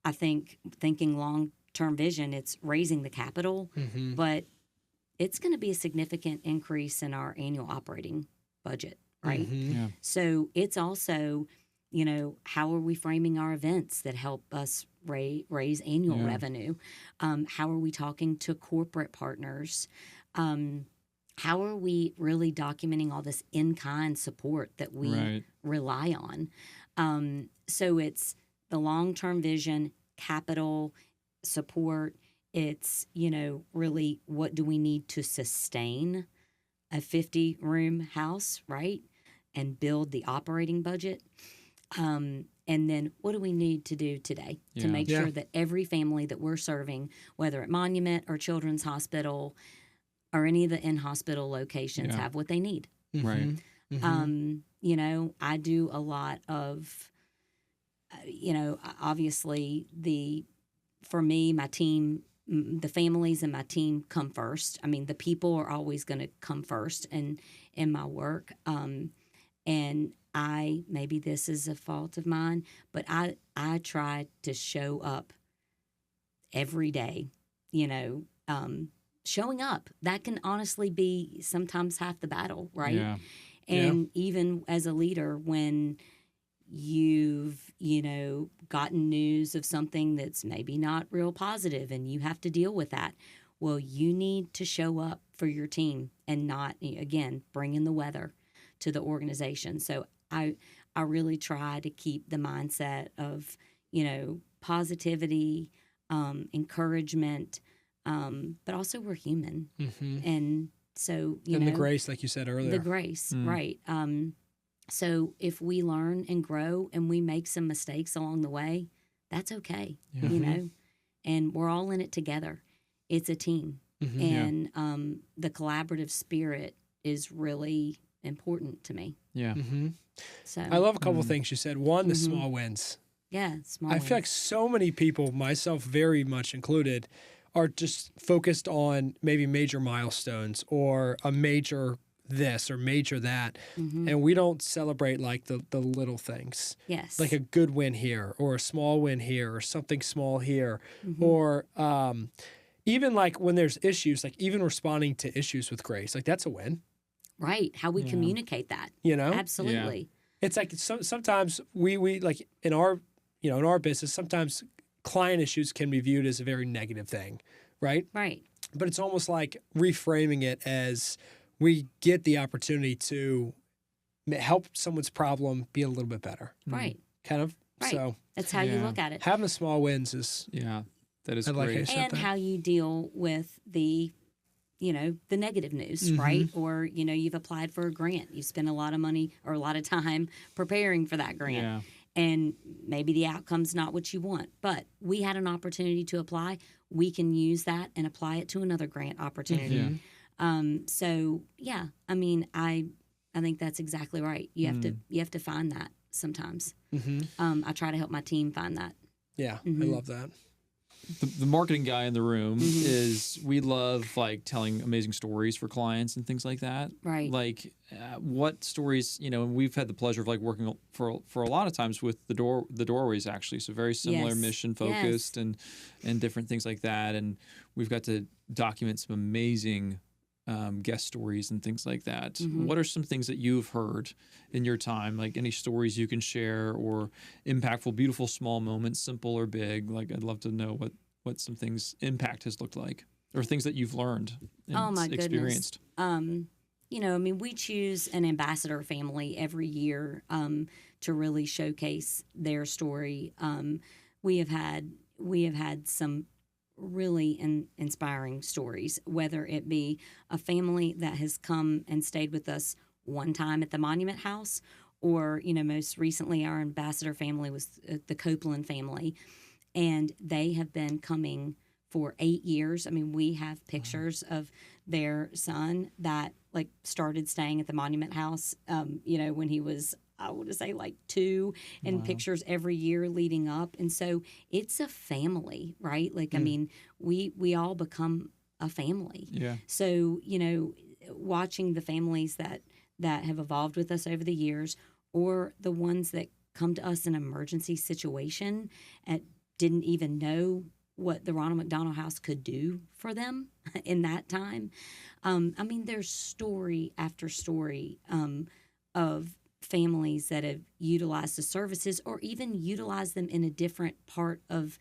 I think thinking long-term vision, it's raising the capital, but it's going to be a significant increase in our annual operating budget, right? Yeah. So it's also, you know, how are we framing our events that help us raise annual revenue? How are we talking to corporate partners? How are we really documenting all this in-kind support that we rely on? So it's the long-term vision capital support. It's, really what do we need to sustain a 50-room house, right? And build the operating budget. And then what do we need to do today to make sure that every family that we're serving, whether at Monument or Children's Hospital or any of the in-hospital locations, have what they need. Right. I do a lot of, obviously for me, my team, the families and my team come first. I mean, the people are always going to come first in my work. And maybe this is a fault of mine, but I try to show up every day, showing up. That can honestly be sometimes half the battle, right? Yeah. And even as a leader, when you've, gotten news of something that's maybe not real positive and you have to deal with that, well, you need to show up for your team and not, again, bring in the weather to the organization. So I really try to keep the mindset of, positivity, encouragement, but also we're human. And so, and the grace, like you said earlier. The grace, right. So if we learn and grow and we make some mistakes along the way, that's okay, and we're all in it together. It's a team. And the collaborative spirit is really important to me. Yeah. So I love a couple of things you said. One, the small wins. Yeah, small I wins. feel like so many people, myself very much included, are just focused on maybe major milestones or a major this or major that, and we don't celebrate like the little things. Yes. Like a good win here or a small win here or something small here, or even like when there's issues, like even responding to issues with grace, like that's a win. Right. How we communicate that. Absolutely. It's like sometimes we like in our business, sometimes client issues can be viewed as a very negative thing, right? Right. But it's almost like reframing it as we get the opportunity to help someone's problem be a little bit better. Right. Kind of. Right. So that's how you look at it. Having the small wins is that is like great. And how you deal with the negative news, right? Or, you've applied for a grant. You spend a lot of money or a lot of time preparing for that grant. Yeah. And maybe the outcome's not what you want. But we had an opportunity to apply. We can use that and apply it to another grant opportunity. So, I mean, I think that's exactly right. You have to find that sometimes. I try to help my team find that. Yeah, I love that. The marketing guy in the room is we love like telling amazing stories for clients and things like that. Right. Like what stories, and we've had the pleasure of like working for a lot of times with the doorways actually. So very similar mission focused and different things like that. And we've got to document some amazing guest stories and things like that. What are some things that you've heard in your time? Like any stories you can share or impactful, beautiful, small moments, simple or big? Like I'd love to know what some things impact has looked like or things that you've learned and experienced. Goodness. We choose an ambassador family every year to really showcase their story. We have had some really inspiring stories, whether it be a family that has come and stayed with us one time at the Monument House, or, most recently our ambassador family was the Copeland family, and they have been coming for 8 years. I mean, we have pictures of their son that started staying at the Monument House, when he was, I want to say 2, and pictures every year leading up. And so it's a family, right? I mean, we all become a family. Yeah. So, watching the families that have evolved with us over the years, or the ones that come to us in an emergency situation and didn't even know what the Ronald McDonald House could do for them in that time. I mean, there's story after story of families that have utilized the services or even utilized them in a different part of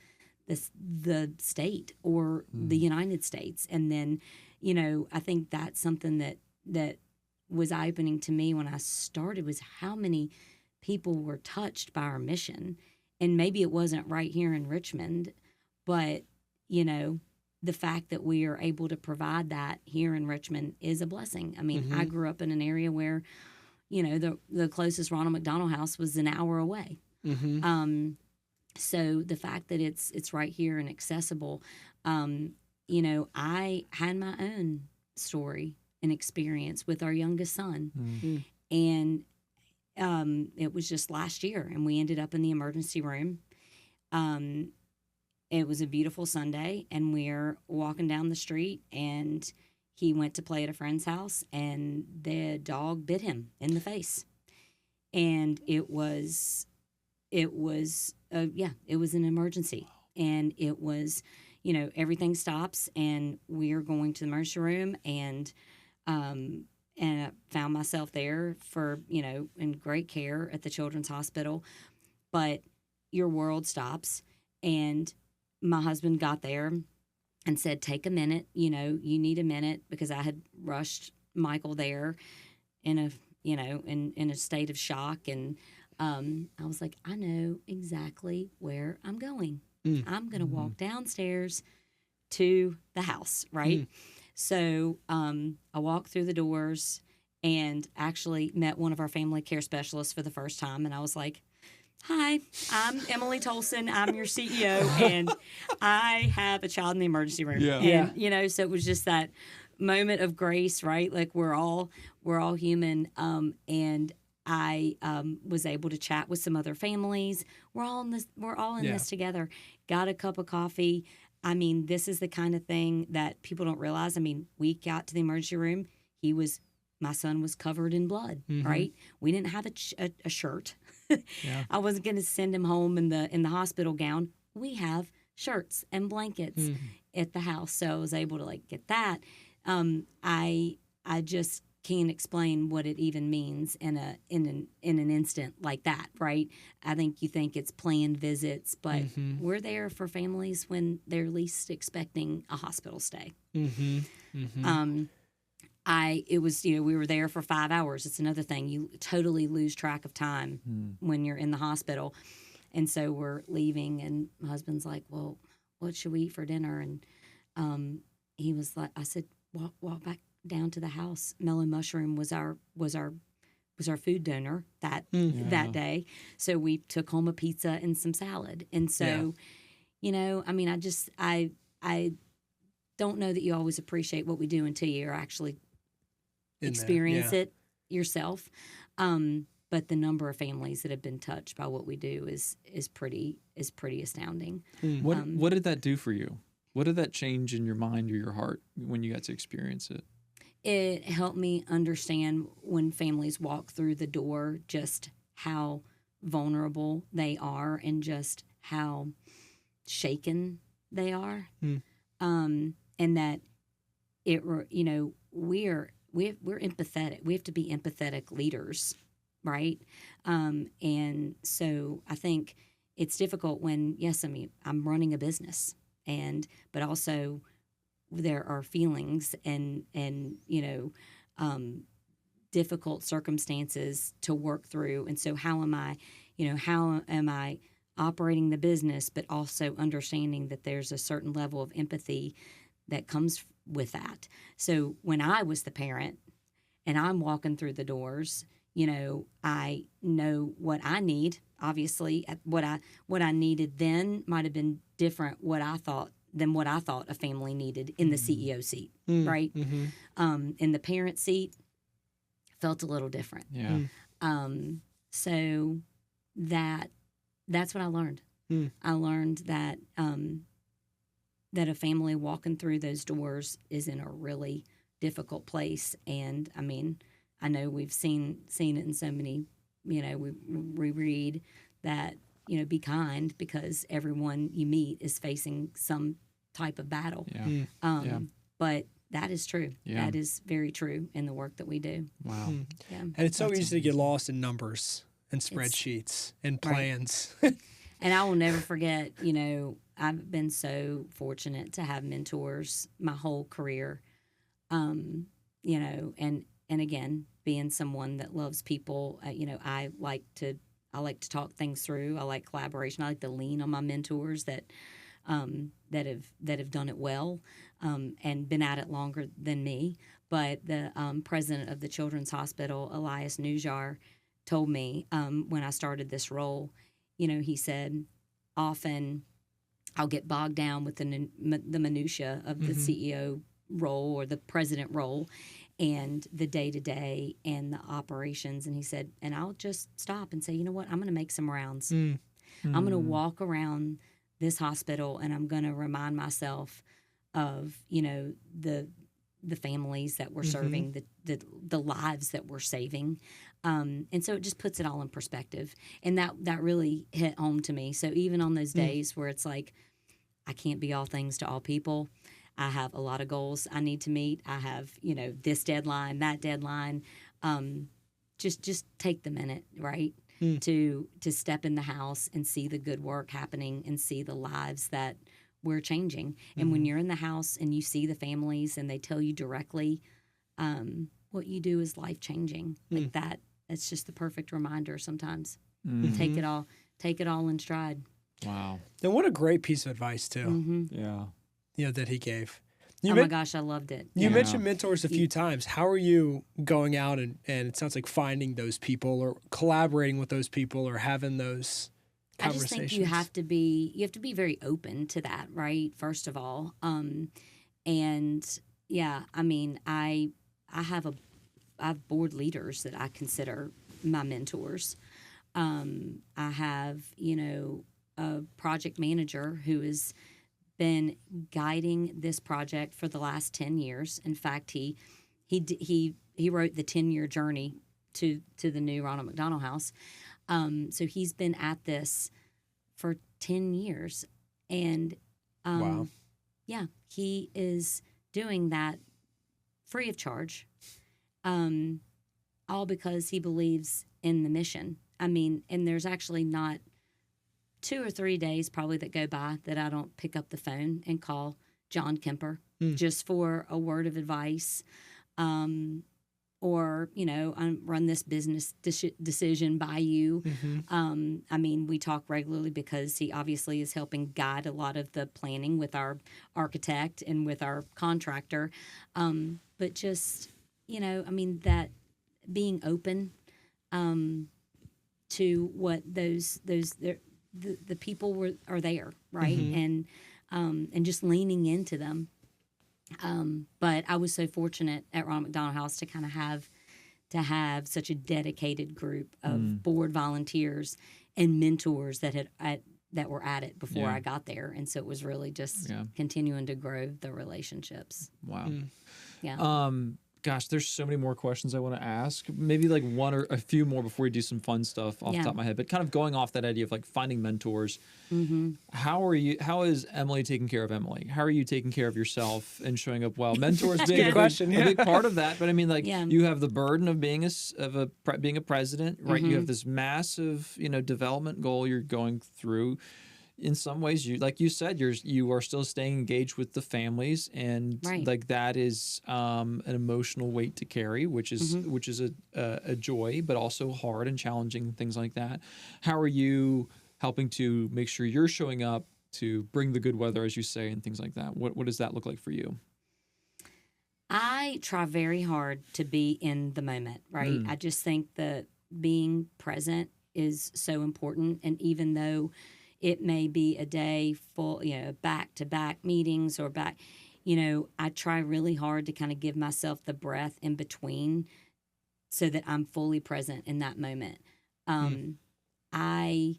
the state or the United States. And then, I think that's something that was eye-opening to me when I started, was how many people were touched by our mission. And maybe it wasn't right here in Richmond, but, you know, the fact that we are able to provide that here in Richmond is a blessing. I mean, I grew up in an area where, you know, the closest Ronald McDonald house was an hour away. So the fact that it's right here and accessible, you know, I had my own story and experience with our youngest son. And it was just last year, and we ended up in the emergency room. It was a beautiful Sunday, and we're walking down the street, and he went to play at a friend's house, and the dog bit him in the face. And it was an emergency. And it was, you know, everything stops, and we're going to the emergency room, and I found myself there for, you know, in great care at the Children's Hospital. But your world stops, and my husband got there and said, take a minute, you know, you need a minute, because I had rushed Michael there in a state of shock. And I was like, I know exactly where I'm going. I'm going to walk downstairs to the house, right? So I walked through the doors and actually met one of our family care specialists for the first time. And I was like, hi, I'm Emily Toalson. I'm your CEO, and I have a child in the emergency room. And, you know, so it was just that moment of grace, right? Like we're all human. And I was able to chat with some other families. We're all in this together. Got a cup of coffee. I mean, this is the kind of thing that people don't realize. I mean, we got to the emergency room. My son was covered in blood, right? We didn't have a shirt. I wasn't going to send him home in the hospital gown. We have shirts and blankets at the house, so I was able to like get that. I just can't explain what it even means in an instant like that, right? I think you think it's planned visits, but we're there for families when they're least expecting a hospital stay. It was, you know, we were there for 5 hours. It's another thing. You totally lose track of time when you're in the hospital. And so we're leaving, and my husband's like, well, what should we eat for dinner? And he was like, I said, walk back down to the house. Mellow Mushroom was our food donor that day. So we took home a pizza and some salad. And so, you know, I mean, I don't know that you always appreciate what we do until you're actually experience it yourself. But the number of families that have been touched by what we do is pretty astounding. What did that do for you? What did that change in your mind or your heart when you got to experience it? It helped me understand when families walk through the door just how vulnerable they are and just how shaken they are. And that we're empathetic. We have to be empathetic leaders, right? And so I think it's difficult when, yes, I mean, I'm running a business, but also there are feelings and difficult circumstances to work through. And so how am I operating the business, but also understanding that there's a certain level of empathy that comes with that. So when I was the parent and I'm walking through the doors, you know, I know what I need. Obviously, what I needed then might have been different than what I thought a family needed in the CEO seat, right? In the parent seat, felt a little different. So that's what I learned. I learned that that a family walking through those doors is in a really difficult place. And I mean, I know we've seen it in so many, you know, we read that, you know, be kind because everyone you meet is facing some type of battle. But that is true. That is very true in the work that we do. Wow. And it's so easy to get lost in numbers and spreadsheets and plans. Right. And I will never forget, you know, I've been so fortunate to have mentors my whole career, you know, and again, being someone that loves people, you know, I like to like to talk things through. I like collaboration. I like to lean on my mentors that have done it well and been at it longer than me. But the president of the Children's Hospital, Elias Nujar, told me when I started this role, he said, often I'll get bogged down with the minutia of the CEO role or the president role and the day-to-day and the operations. And he said, and I'll just stop and say, you know what, I'm going to make some rounds. I'm going to walk around this hospital and I'm going to remind myself of, the families that we're serving, the lives that we're saving. And so it just puts it all in perspective. And that really hit home to me. So even on those days where it's like, I can't be all things to all people, I have a lot of goals I need to meet. I have, this deadline, that deadline. Just take the minute, right? To step in the house and see the good work happening and see the lives that we're changing. And when you're in the house and you see the families and they tell you directly, what you do is life changing. Like that, it's just the perfect reminder sometimes. Take it all in stride. Wow. And what a great piece of advice too. Yeah. That he gave. My gosh, I loved it. You mentioned mentors a few times. How are you going out and it sounds like finding those people or collaborating with those people or having those conversations? I just think you have to be very open to that, right? First of all. And yeah, I mean, I have board leaders that I consider my mentors. I have, a project manager who has been guiding this project for the last 10 years. In fact, he wrote the 10-year journey to the new Ronald McDonald House. So he's been at this for 10 years. And wow. Yeah, he is doing that free of charge, all because he believes in the mission. I mean, and there's actually not 2 or 3 days probably that go by that I don't pick up the phone and call John Kemper just for a word of advice, or I run this business decision by you. I mean, we talk regularly because he obviously is helping guide a lot of the planning with our architect and with our contractor, but just I mean, that being open to what the people are there, right? And just leaning into them. But I was so fortunate at Ronald McDonald House to kind of have such a dedicated group of board volunteers and mentors that were at it before I got there, and so it was really just continuing to grow the relationships. Wow. Yeah. Gosh, there's so many more questions I want to ask. Maybe like one or a few more before we do some fun stuff off the top of my head. But kind of going off that idea of like finding mentors. How is Emily taking care of Emily? How are you taking care of yourself and showing up well? Mentors being a big part of that. But I mean, like you have the burden of being a president, right? You have this massive, development goal you're going through. In some ways, like you said, you are still staying engaged with the families, and like that is an emotional weight to carry, which is a joy, but also hard and challenging, things like that. How are you helping to make sure you're showing up to bring the good weather, as you say, and things like that? What does that look like for you? I try very hard to be in the moment, right? I just think that being present is so important, and even though it may be a day full, back-to-back meetings or I try really hard to kind of give myself the breath in between so that I'm fully present in that moment. My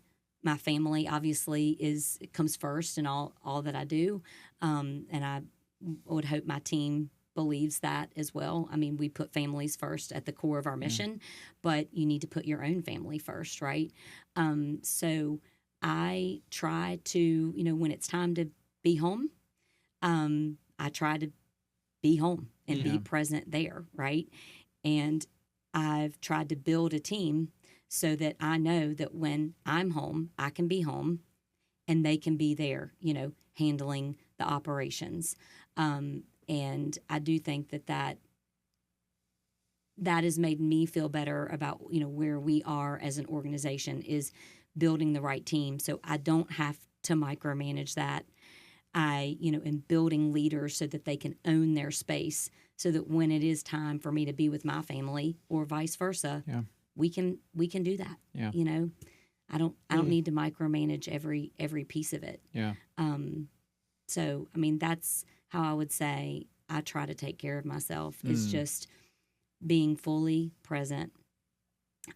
family obviously comes first in all that I do, and I would hope my team believes that as well. I mean, we put families first at the core of our mission, but you need to put your own family first, right? So I try to, when it's time to be home, I try to be home and be present there, right? And I've tried to build a team so that I know that when I'm home, I can be home and they can be there, handling the operations. And I do think that that has made me feel better about, where we are as an organization is building the right team. So I don't have to micromanage that. I, am building leaders so that they can own their space, so that when it is time for me to be with my family or vice versa, we can do that. Yeah. I don't need to micromanage every piece of it. Yeah. So, I mean, that's how I would say I try to take care of myself, is just being fully present.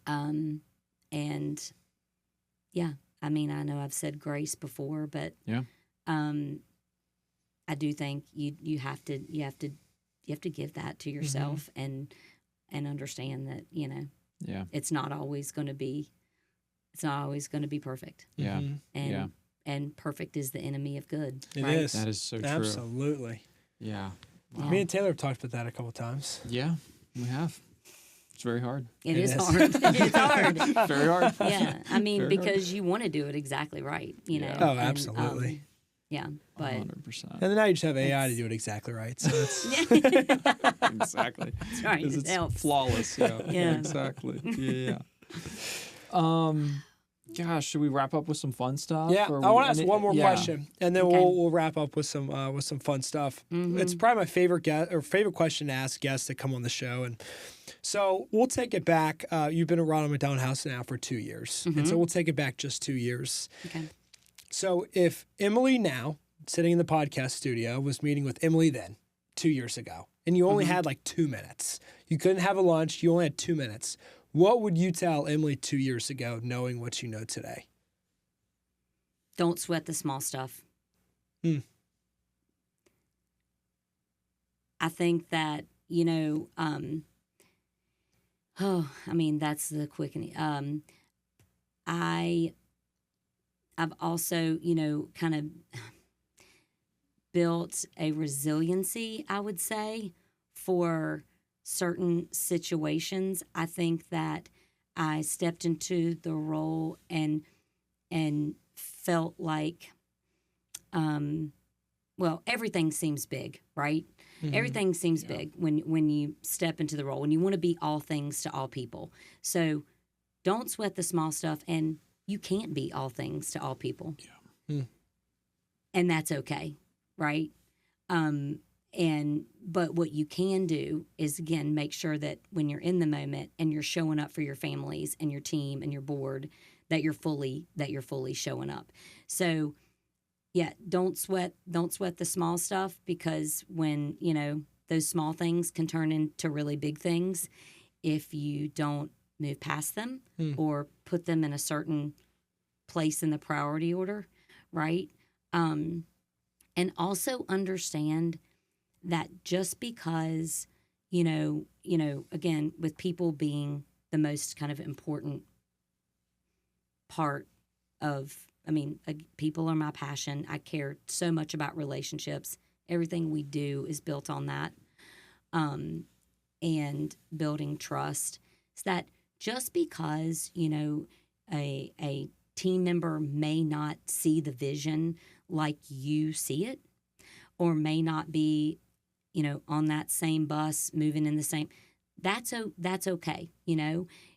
And yeah, I mean, I know I've said grace before, but I do think you have to give that to yourself and understand that, it's not always going to be perfect. Yeah. And perfect is the enemy of good. It right? is. That is so true. Absolutely. Yeah. Wow. Me and Taylor have talked about that a couple times. Yeah, we have. It's very hard. It is hard. It's hard. Very hard. Yeah. I mean, Very because you want to do it exactly right, know. Oh, absolutely. Yeah, but 100%. And then now you just have AI to do it exactly right. So it's Exactly. That's right. Because It it's helps. flawless. Yeah. Yeah. Exactly. Yeah. Gosh, should we wrap up with some fun stuff? yeah. Or I want to ask one more yeah. question, and then Okay. we'll wrap up with some fun stuff. It's probably my favorite favorite question to ask guests that come on the show, and so we'll take it back. You've been at Ronald McDonald House now for 2 years, and so we'll take it back just 2 years. Okay. So if Emily now, sitting in the podcast studio, was meeting with Emily then, 2 years ago, and you only had like 2 minutes, you couldn't have a lunch, you only had 2 minutes, what would you tell Emily 2 years ago, knowing what you know today? Don't sweat the small stuff. I think that, that's the quickening. I've also, kind of built a resiliency, I would say, for certain situations. I think that I stepped into the role and felt like, everything seems big, right? Everything seems big when you step into the role, and you want to be all things to all people. So don't sweat the small stuff, and you can't be all things to all people. Yeah. And that's okay, right? But what you can do is, again, make sure that when you're in the moment and you're showing up for your families and your team and your board, that you're fully showing up. So yeah, don't sweat the small stuff, because when, those small things can turn into really big things if you don't move past them or put them in a certain place in the priority order, right? And also understand that just because, again, with people being the most kind of important part of, people are my passion. I care so much about relationships. Everything we do is built on that, and building trust. It's that just because, a team member may not see the vision like you see it, or may not be, on that same bus, moving in the same, that's okay.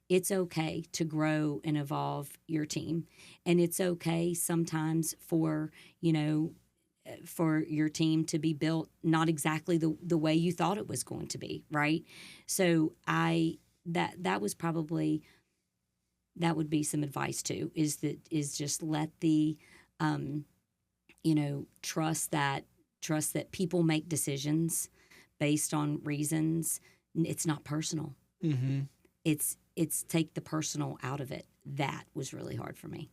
It's okay to grow and evolve your team. And it's okay sometimes for your team to be built not exactly the way you thought it was going to be, right? So that would be some advice too, is just let the trust that people make decisions based on reasons. It's not personal. It's take the personal out of it. That was really hard for me.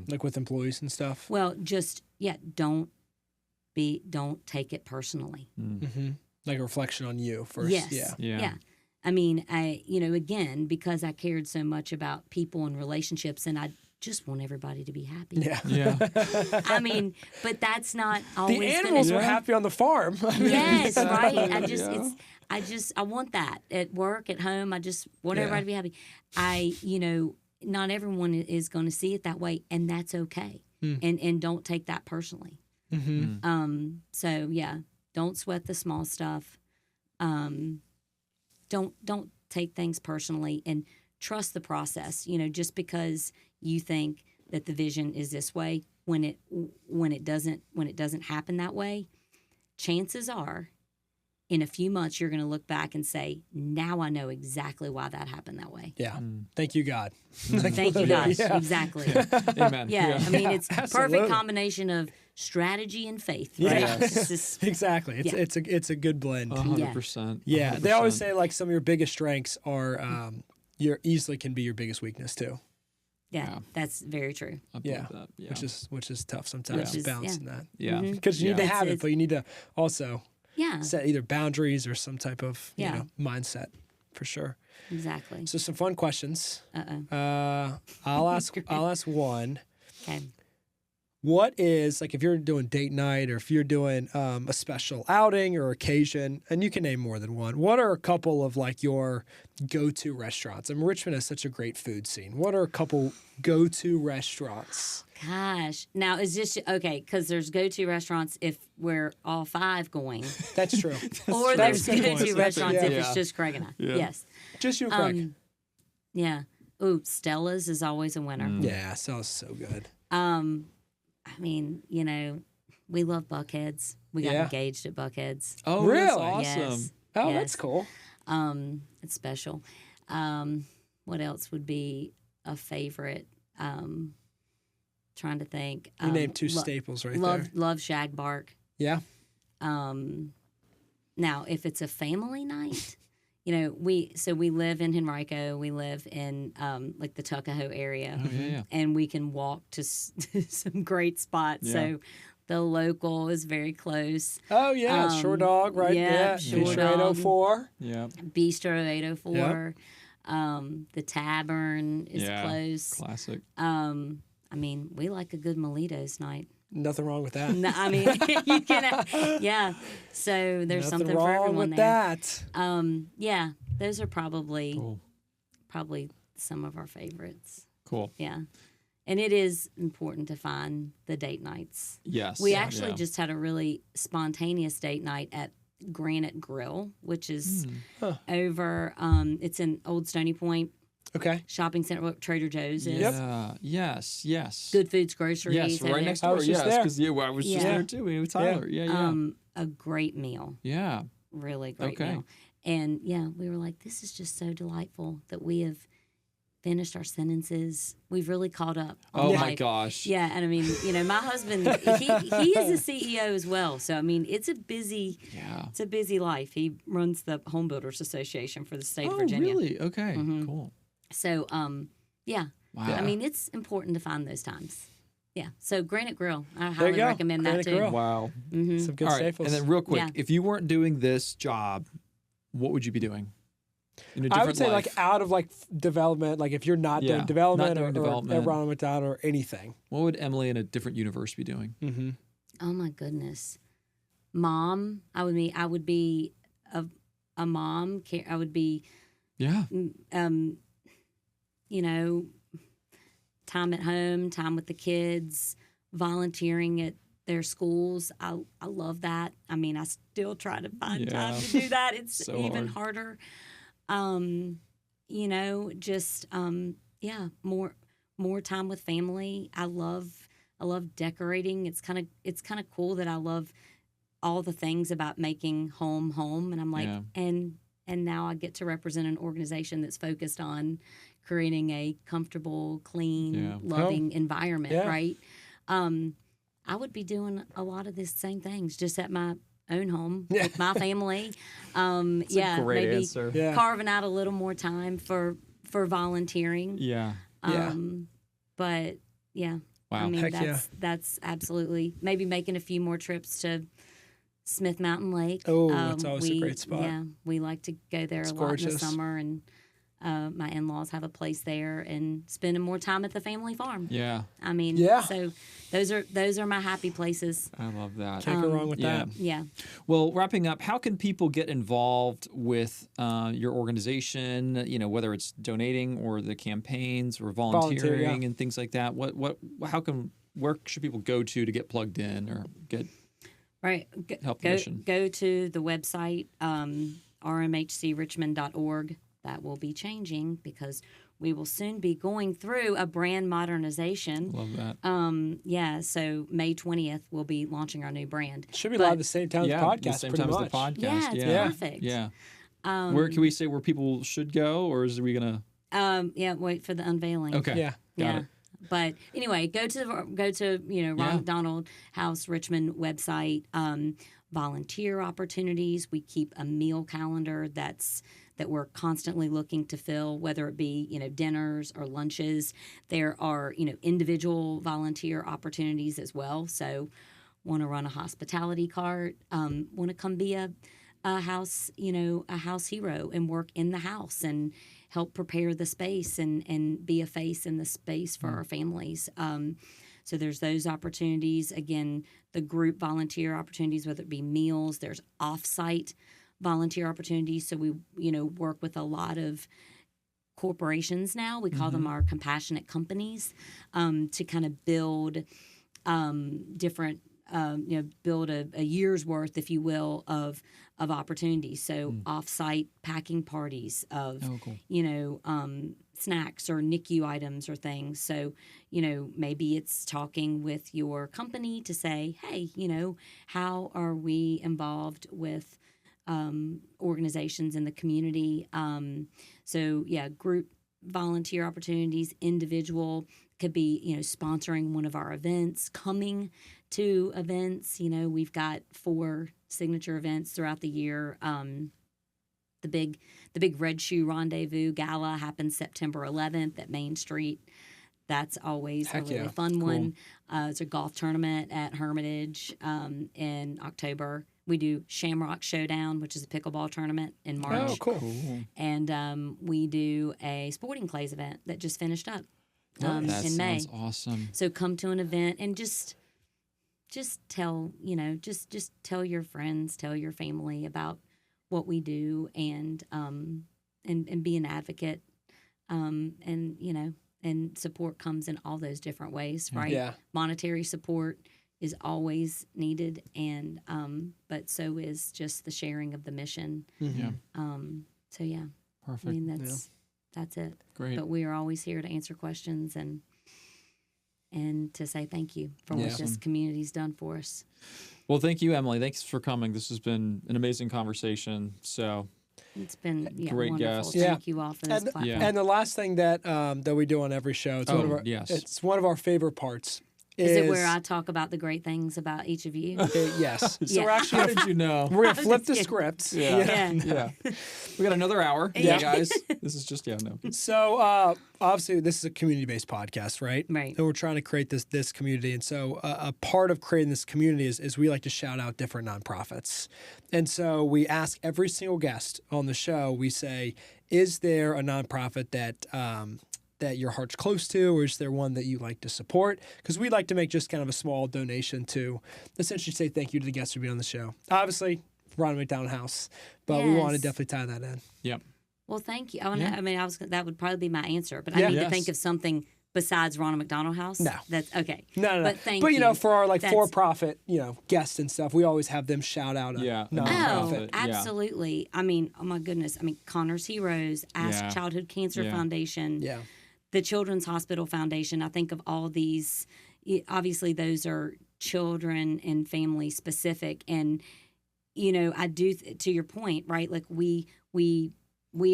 Like with employees and stuff? Well, just, don't take it personally. Like a reflection on you first. Yes. Yeah. I mean, again, because I cared so much about people and relationships, and I just want everybody to be happy. Yeah. But that's not always the animals were happy on the farm. Yes, right. I want that at work, at home. I just want everybody to be happy. Not everyone is going to see it that way, and that's okay. And don't take that personally. So yeah, don't sweat the small stuff. Don't take things personally and trust the process. You know, just because you think that the vision is this way, when it doesn't happen that way, chances are in a few months you're going to look back and say, now I know exactly why that happened that way. Yeah. Thank you, God. Thank you, God. Yeah. Exactly. Amen. Yeah. I mean, it's a Absolutely. perfect combination of strategy and faith. Right? Yeah. It's just, Exactly. It's a good blend. 100%. Yeah. They always 100%. say like some of your biggest strengths are your easily can be your biggest weakness too. yeah, that's very true. I believe Yeah. that. Yeah. Which is tough sometimes Which is- balancing that. yeah. Because you need to It's- have it, it's- but you need to also Yeah, set either boundaries or some type of Yeah. mindset for sure. exactly. So some fun questions. Uh-oh. I'll ask one. Okay. What is, like, if you're doing date night or if you're doing a special outing or occasion, and you can name more than one, what are a couple of like your go-to restaurants? I mean, Richmond has such a great food scene. What are a couple go-to restaurants? Gosh. Now, is this okay? Because there's go-to restaurants if we're all five going, That's true. or That's there's a good point. go-to restaurants if it's Yeah. just Craig and I. Yeah. Yes. Just you, Craig. Yeah. Ooh, Stella's is always a winner. Yeah, sounds so good. I mean, you know, we love Buckhead's. We got Yeah. engaged at Buckhead's. Oh, Really? that's awesome. Yes. Oh, Yes. that's cool. It's special. What else would be a favorite? Trying to think. You named two staples right there. Love Shag Bark. Yeah. Now, if it's a family night, you know, we live in Henrico. We live in like the Tuckahoe area, Oh, yeah. and we can walk to some great spots. Yeah. So the local is very close. Oh, yeah. Shore Dog, right? yeah, Shore Shore Dog. Dog. 804. Yeah. Bistro 804. The Tavern is Yeah. close. Classic. I mean, we like a good Molitos night. Nothing wrong with that. No, I mean, you can, yeah. So there's Nothing something wrong for everyone with there. that. Yeah, those are probably Cool. some of our favorites. Cool. Yeah, and it is important to find the date nights. Yes. We actually Yeah. just had a really spontaneous date night at Granite Grill, which is over. It's in Old Stony Point Okay. Shopping Center, what Trader Joe's is. Yeah. Yes. Yes. Good Foods Grocery. Yes. over Right there. next I door. was just Yes. there. Because I was just Yeah. there too. With Tyler. Yeah. Yeah. A great meal. Yeah. Really great Okay. meal. And yeah, we were like, this is just so delightful that we have finished our sentences. We've really caught up on Oh life. my gosh. Yeah, and I mean, you know, my husband, he is a CEO as well. So I mean, it's a busy life. He runs the Home Builders Association for the state of Oh, Virginia. really? Okay. Cool. So yeah. Wow. I mean, it's important to find those times. Yeah. So Granite Grill, I There you highly go. recommend Granite that too. Grill. Wow. Some good All right. staples. And then real quick, Yeah. if you weren't doing this job, what would you be doing? In a different I would say life? like out of like development, like if you're not Yeah, doing development, not doing or development. Ronald McDonald or anything. What would Emily in a different universe be doing? Mm-hmm. Oh my goodness, mom! I would be a mom. I would be, Yeah. you know, time at home, time with the kids, volunteering at their schools. I love that. I mean, I still try to find time to do that. It's So even hard. harder. You know, just yeah, more time with family. I love decorating. It's kind of cool that I love all the things about making home, and I'm like, Yeah. and now I get to represent an organization that's focused on creating a comfortable, clean, Yeah. loving environment, Yeah. right? I would be doing a lot of the same things just at my own home with my family. Yeah, great maybe answer. Yeah. carving out a little more time for volunteering. Yeah. Yeah. But yeah, Wow. I mean Heck that's absolutely maybe making a few more trips to Smith Mountain Lake. Oh, that's always a great spot. Yeah, we like to go there It's a lot in the gorgeous. summer, and my in-laws have a place there, and spending more time at the family farm. Yeah. I mean, Yeah. So those are my happy places. I love that. Can't go wrong with yeah. that. Yeah. Well, wrapping up, how can people get involved with your organization? You know, whether it's donating or the campaigns or volunteering and things like that. Where should people go to get plugged in or get Right. help the mission? Go to the website, rmhcrichmond.org. that will be changing because we will soon be going through a brand modernization. Love that. So May 20th, we'll be launching our new brand. Should be live at the same time as the podcast, the same pretty time much. as the podcast. Yeah, it's perfect. Yeah. Where can we say where people should go, or is we gonna? Wait for the unveiling. Okay. Yeah. Got it. But anyway, go to Ronald McDonald House Richmond website. Volunteer opportunities. We keep a meal calendar that we're constantly looking to fill, whether it be dinners or lunches. There are individual volunteer opportunities as well. So, want to run a hospitality cart? Want to come be a house hero and work in the house and help prepare the space and be a face in the space for our families. So there's those opportunities. Again, the group volunteer opportunities, whether it be meals, there's off-site volunteer opportunities. So we, work with a lot of corporations now. We call them our compassionate companies to kind of build different, build a year's worth, if you will, of opportunities. So off-site packing parties of, snacks or NICU items or things. So, maybe it's talking with your company to say, hey, how are we involved with organizations in the community? Group volunteer opportunities, individual could be, sponsoring one of our events, coming to events. We've got 4 signature events throughout the year. The big Red Shoe Rendezvous Gala happens September 11th at Main Street. That's always a really fun one. It's a golf tournament at Hermitage in October. We do Shamrock Showdown, which is a pickleball tournament in March. Oh, cool. And we do a sporting clays event that just finished up in May. Sounds awesome. So come to an event and just tell, just tell your friends, tell your family about what we do and be an advocate. And support comes in all those different ways, right? Yeah. Monetary support is always needed, and but so is just the sharing of the mission. Yeah. I Perfect. mean that's it. Great. But we are always here to answer questions and to say thank you for what this community's done for us. Well, thank you, Emily. Thanks for coming. This has been an amazing conversation. So it's been great wonderful. guest. Thank you all for this platform. And the last thing that we do on every show, it's one of our favorite parts. Is it where I talk about the great things about each of you? Yes. So we're actually, how did you know? We're going to flip the scripts. Yeah. We got another hour. Yeah, guys. This is just, no. So obviously this is a community-based podcast, right? Right. And we're trying to create this community. And so a part of creating this community is we like to shout out different nonprofits. And so we ask every single guest on the show, we say, is there a nonprofit that your heart's close to, or is there one that you like to support? Because we'd like to make just kind of a small donation to essentially say thank you to the guests who be on the show. Obviously, Ronald McDonald House, but we want to definitely tie that in. Yep. Well, thank you. That would probably be my answer, but I need to think of something besides Ronald McDonald House. No. That's okay. No. But thank you. But for our for-profit, guests and stuff, we always have them shout out a nonprofit. Oh, absolutely. I mean, oh my goodness. I mean, Connor's Heroes, Ask Childhood Cancer Foundation. Yeah. The Children's Hospital Foundation. I think of all these. Obviously, those are children and family specific, and I do to your point, right? Like we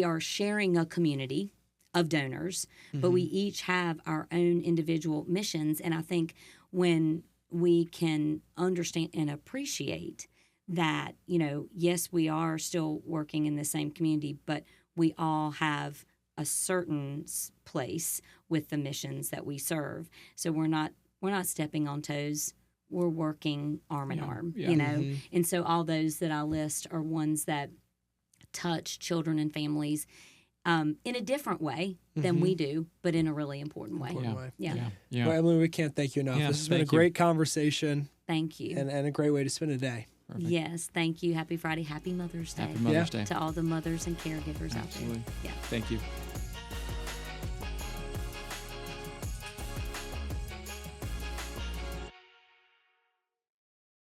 are sharing a community of donors, but we each have our own individual missions, and I think when we can understand and appreciate that, yes, we are still working in the same community, but we all have a certain place with the missions that we serve. So we're not stepping on toes. We're working arm in arm, And so all those that I list are ones that touch children and families in a different way than we do, but in a really important way. Yeah. Well, Emily, we can't thank you enough. This has been a great conversation. Thank you. And a great way to spend a day. Perfect. Yes, thank you. Happy Friday. Happy Mother's Day. Happy Mother's Day. To all the mothers and caregivers out there. Thank you.